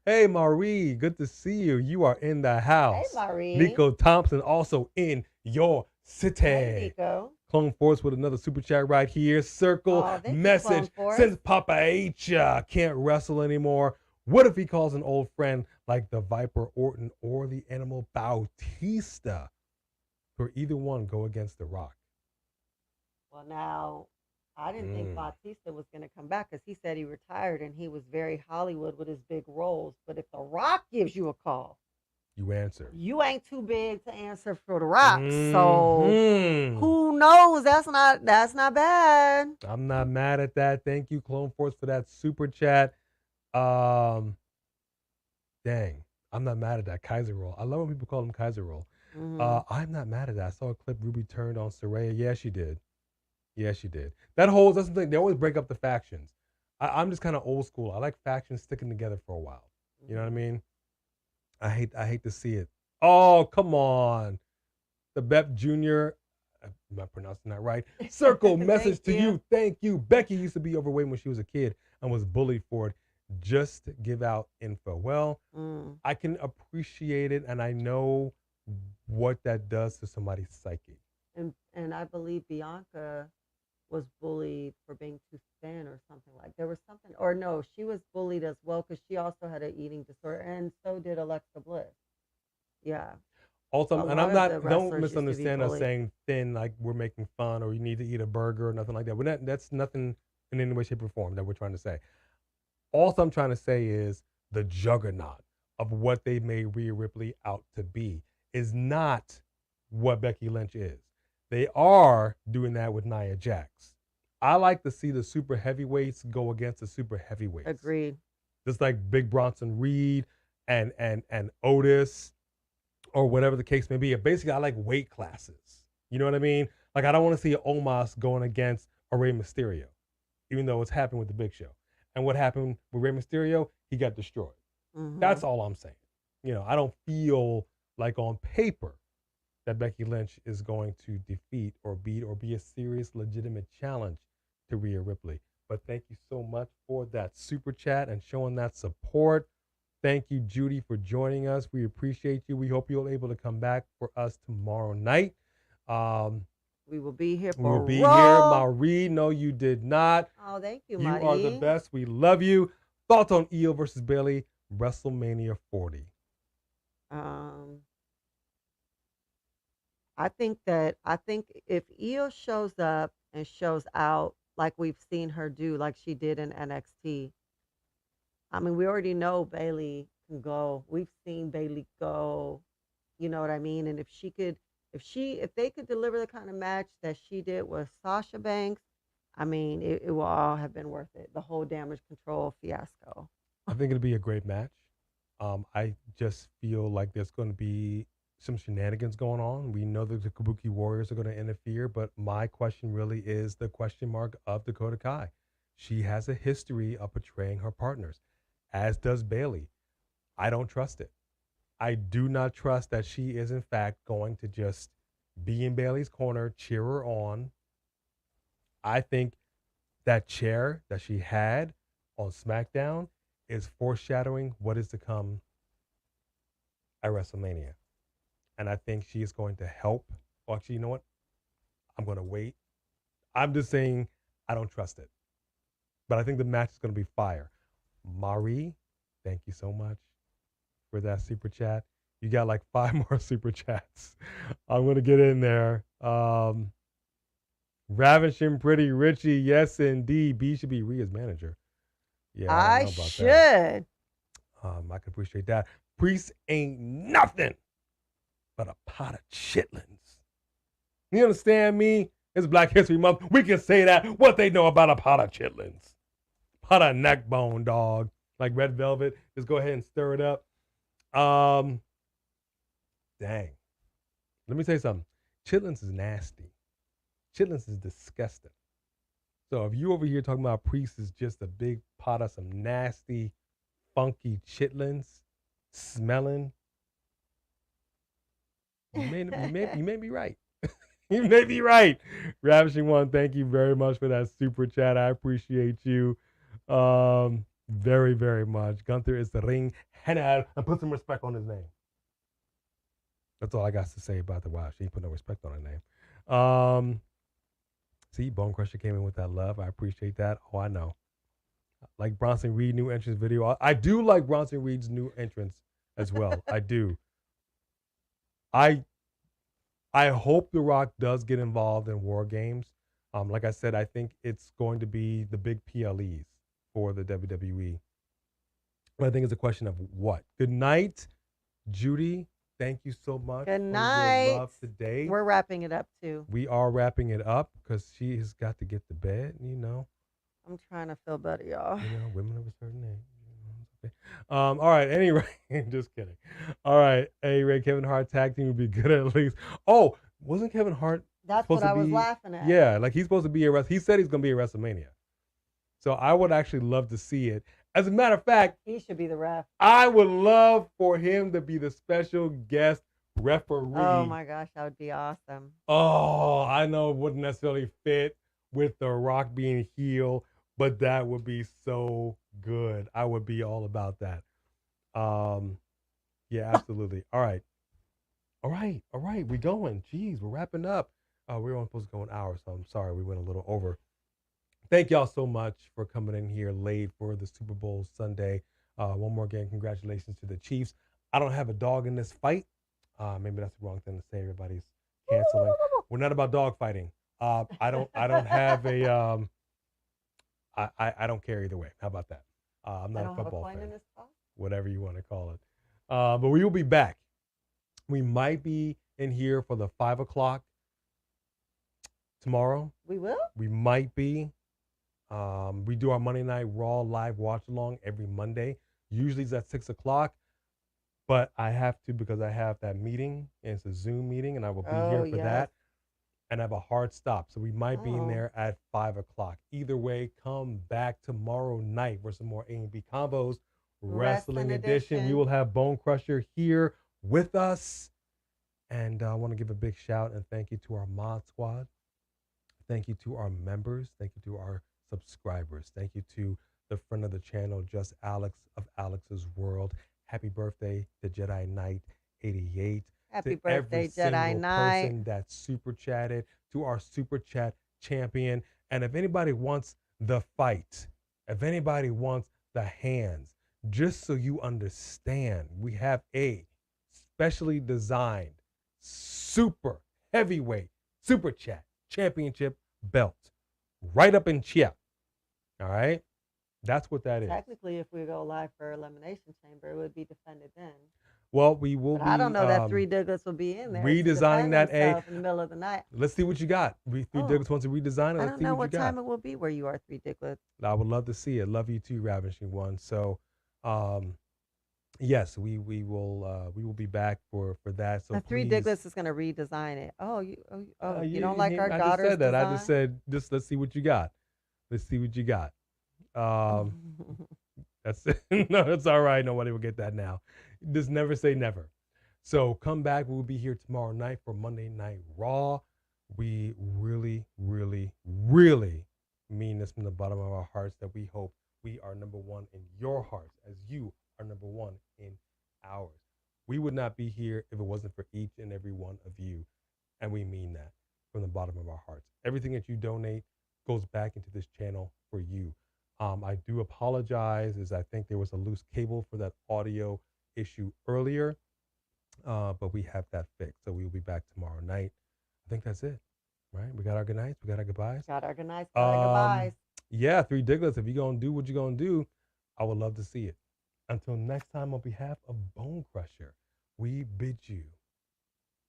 Hey, Marie, good to see you. You are in the house. Hey, Marie. Nico Thompson also in your city. Hey, Nico. Clone Force with another super chat right here. Circle message. Since Papa H can't wrestle anymore, what if he calls an old friend like the Viper Orton or the Animal Bautista? for either one go against The Rock. Well, now, I didn't think Bautista was going to come back because he said he retired and he was very Hollywood with his big roles. But if The Rock gives you a call, You answer. you ain't too big to answer for The Rock. So who knows? That's not bad. I'm not mad at that. Thank you, Clone Force, for that super chat. Dang, I'm not mad at that Kaiser roll. I love when people call him Kaiser roll. I'm not mad at that. I saw a clip Ruby turned on Saraya. Yeah, she did. That's the thing. They always break up the factions. I'm just kind of old school. I like factions sticking together for a while. You know what I mean? I hate to see it. Oh, come on. The Bep Jr. I'm not pronouncing that right. Circle message to you. Thank you. Becky used to be overweight when she was a kid and was bullied for it. Just give out info. Well, I can appreciate it, and I know what that does to somebody's psyche. And I believe Bianca was bullied for being too thin or something like. There was something, or no, she was bullied as well because she also had an eating disorder, and so did Alexa Bliss. Yeah. Also, and I'm not, don't misunderstand us saying thin like we're making fun or you need to eat a burger or nothing like that. That's nothing in any way, shape, or form that we're trying to say. All I'm trying to say is the juggernaut of what they made Rhea Ripley out to be is not what Becky Lynch is. They are doing that with Nia Jax. I like to see the super heavyweights go against the super heavyweights. Agreed. Just like Big Bronson Reed and Otis or whatever the case may be. Basically, I like weight classes. You know what I mean? Like, I don't want to see an Omos going against a Rey Mysterio, even though it's happened with the Big Show. And what happened with Rey Mysterio? He got destroyed. That's all I'm saying. You know, I don't feel like on paper that Becky Lynch is going to defeat or beat or be a serious, legitimate challenge to Rhea Ripley. But thank you so much for that super chat and showing that support. Thank you, Judy, for joining us. We appreciate you. We hope you're able to come back for us tomorrow night. We will be here for We will be here. Marie, no, you did not. Oh, thank you, You Marie. are the best. We love you. Thoughts on Io versus Bayley, WrestleMania 40? I think if Io shows up and shows out like we've seen her do, like she did in NXT, I mean, we already know Bayley can go. We've seen Bayley go. You know what I mean? And if they could deliver the kind of match that she did with Sasha Banks, I mean, it will all have been worth it. The whole Damage Control fiasco. I think it'll be a great match. I just feel like there's going to be some shenanigans going on. We know that the Kabuki Warriors are going to interfere, but my question really is the question mark of Dakota Kai. She has a history of betraying her partners, as does Bayley. I don't trust it. I do not trust that she is, in fact, going to just be in Bayley's corner, cheer her on. I think that chair that she had on SmackDown is foreshadowing what is to come at WrestleMania. And I think she is going to help. Well, actually, you know what? I'm going to wait. I'm just saying I don't trust it. But I think the match is going to be fire. Marie, thank you so much for that super chat. You got like 5 more super chats. I'm going to get in there. Ravishing Pretty Richie, yes, indeed. B should be Rhea's manager. Yeah, I should. That. I can appreciate that. Priest ain't nothing but a pot of chitlins. You understand me? It's Black History Month. We can say that. What they know about a pot of chitlins. Pot of neck bone, dog. Like Red Velvet. Just go ahead and stir it up. Dang. Let me tell you something. Chitlins is nasty. Chitlins is disgusting. So if you over here talking about Priest is just a big pot of some nasty, funky chitlins, smelling, you may be right. You may be right. Ravishing One, thank you very much for that super chat. I appreciate you very, very much. Gunther is the ring general, and put some respect on his name. That's all I got to say about the wow. She ain't put no respect on her name. See, Bone Crusher came in with that love. I appreciate that. Oh, I know. Like Bronson Reed new entrance video. I do like Bronson Reed's new entrance as well. I do. I I hope The Rock does get involved in War Games. Like I said, I think it's going to be the big PLEs for the WWE. But I think it's a question of what. Good night, Judy. Thank you so much Good for night. your love today. We're wrapping it up too. We are wrapping it up because she has got to get to bed, you know. I'm trying to feel better, y'all. You know, women of a certain age. Okay. All right. Anyway, just kidding. All right. Hey, Ray, Kevin Hart tag team would be good at least. Oh, wasn't Kevin Hart That's supposed what I to was be? laughing at. Yeah, like he's supposed to be he said he's going to be at WrestleMania. So I would actually love to see it. As a matter of fact, He should be the ref. I would love for him to be the special guest referee. Oh my gosh, that would be awesome. Oh, I know it wouldn't necessarily fit with The Rock being heel, but that would be so good. I would be all about that. Yeah, absolutely. All right. We going. Jeez, we're wrapping up. We were only supposed to go an hour, so I'm sorry we went a little over. Thank y'all so much for coming in here late for the Super Bowl Sunday. One more again, congratulations to the Chiefs. I don't have a dog in this fight. Maybe that's the wrong thing to say. Everybody's canceling. We're not about dog fighting. I don't have a I don't care either way. How about that? I'm not a football fan. Whatever you want to call it. But we will be back. We might be in here for the 5 o'clock tomorrow. We will? We might be. We do our Monday Night Raw live watch along every Monday. Usually it's at 6 o'clock. But I have to because I have that meeting. And it's a Zoom meeting, and I will be here for that. And I have a hard stop. So we might be in there at 5 o'clock. Either way, come back tomorrow night for some more A&B Combos Wrestling Edition. We will have Bone Crusher here with us. And I want to give a big shout and thank you to our mod squad. Thank you to our members. Thank you to our subscribers. Thank you to the friend of the channel, Just Alex of Alex's World. Happy birthday to Jedi Knight 88. Happy to birthday, every Jedi Knight. person that super chatted, to our super chat champion. And if anybody wants the fight, if anybody wants the hands, just so you understand, we have a specially designed super heavyweight super chat championship belt right up in Chia. All right. That's what that is. Technically, if we go live for Elimination Chamber, it would be defended then. Well, we will But be. I don't know that Three Douglas will be in there. Redesigning that in the middle of the night. Let's see what you got. Three Douglas wants to redesign it. I Let's don't see know what what you got. time it will be where you are, Three Douglas. I would love to see it. Love you too, Ravishing One. So, yes, we will be back for that. So Three Douglas is going to redesign it. You don't like our daughter's I just said that. design? I just said let's see what you got. Let's see what you got. That's no, it's all right. Nobody will get that now. Just never say never. So come back. We'll be here tomorrow night for Monday Night Raw. We really, really, really mean this from the bottom of our hearts that we hope we are number one in your hearts as you are number one in ours. We would not be here if it wasn't for each and every one of you. And we mean that from the bottom of our hearts. Everything that you donate goes back into this channel for you. I do apologize, as I think there was a loose cable for that audio issue earlier, but we have that fixed. So we'll be back tomorrow night. I think that's it, right? We got our good nights. We got our goodbyes. Got our good nights. Got our goodbyes. Yeah, Three Diglets, if you're going to do what you're going to do, I would love to see it. Until next time, on behalf of Bone Crusher, we bid you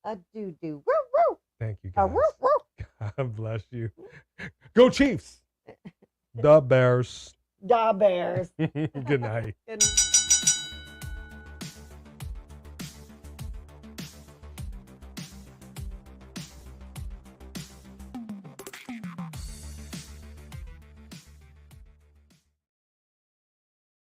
Woo, woo. Thank you, guys. Woo, woo. God bless you. Go Chiefs. The Bears. Da Bears. Good night. Good night.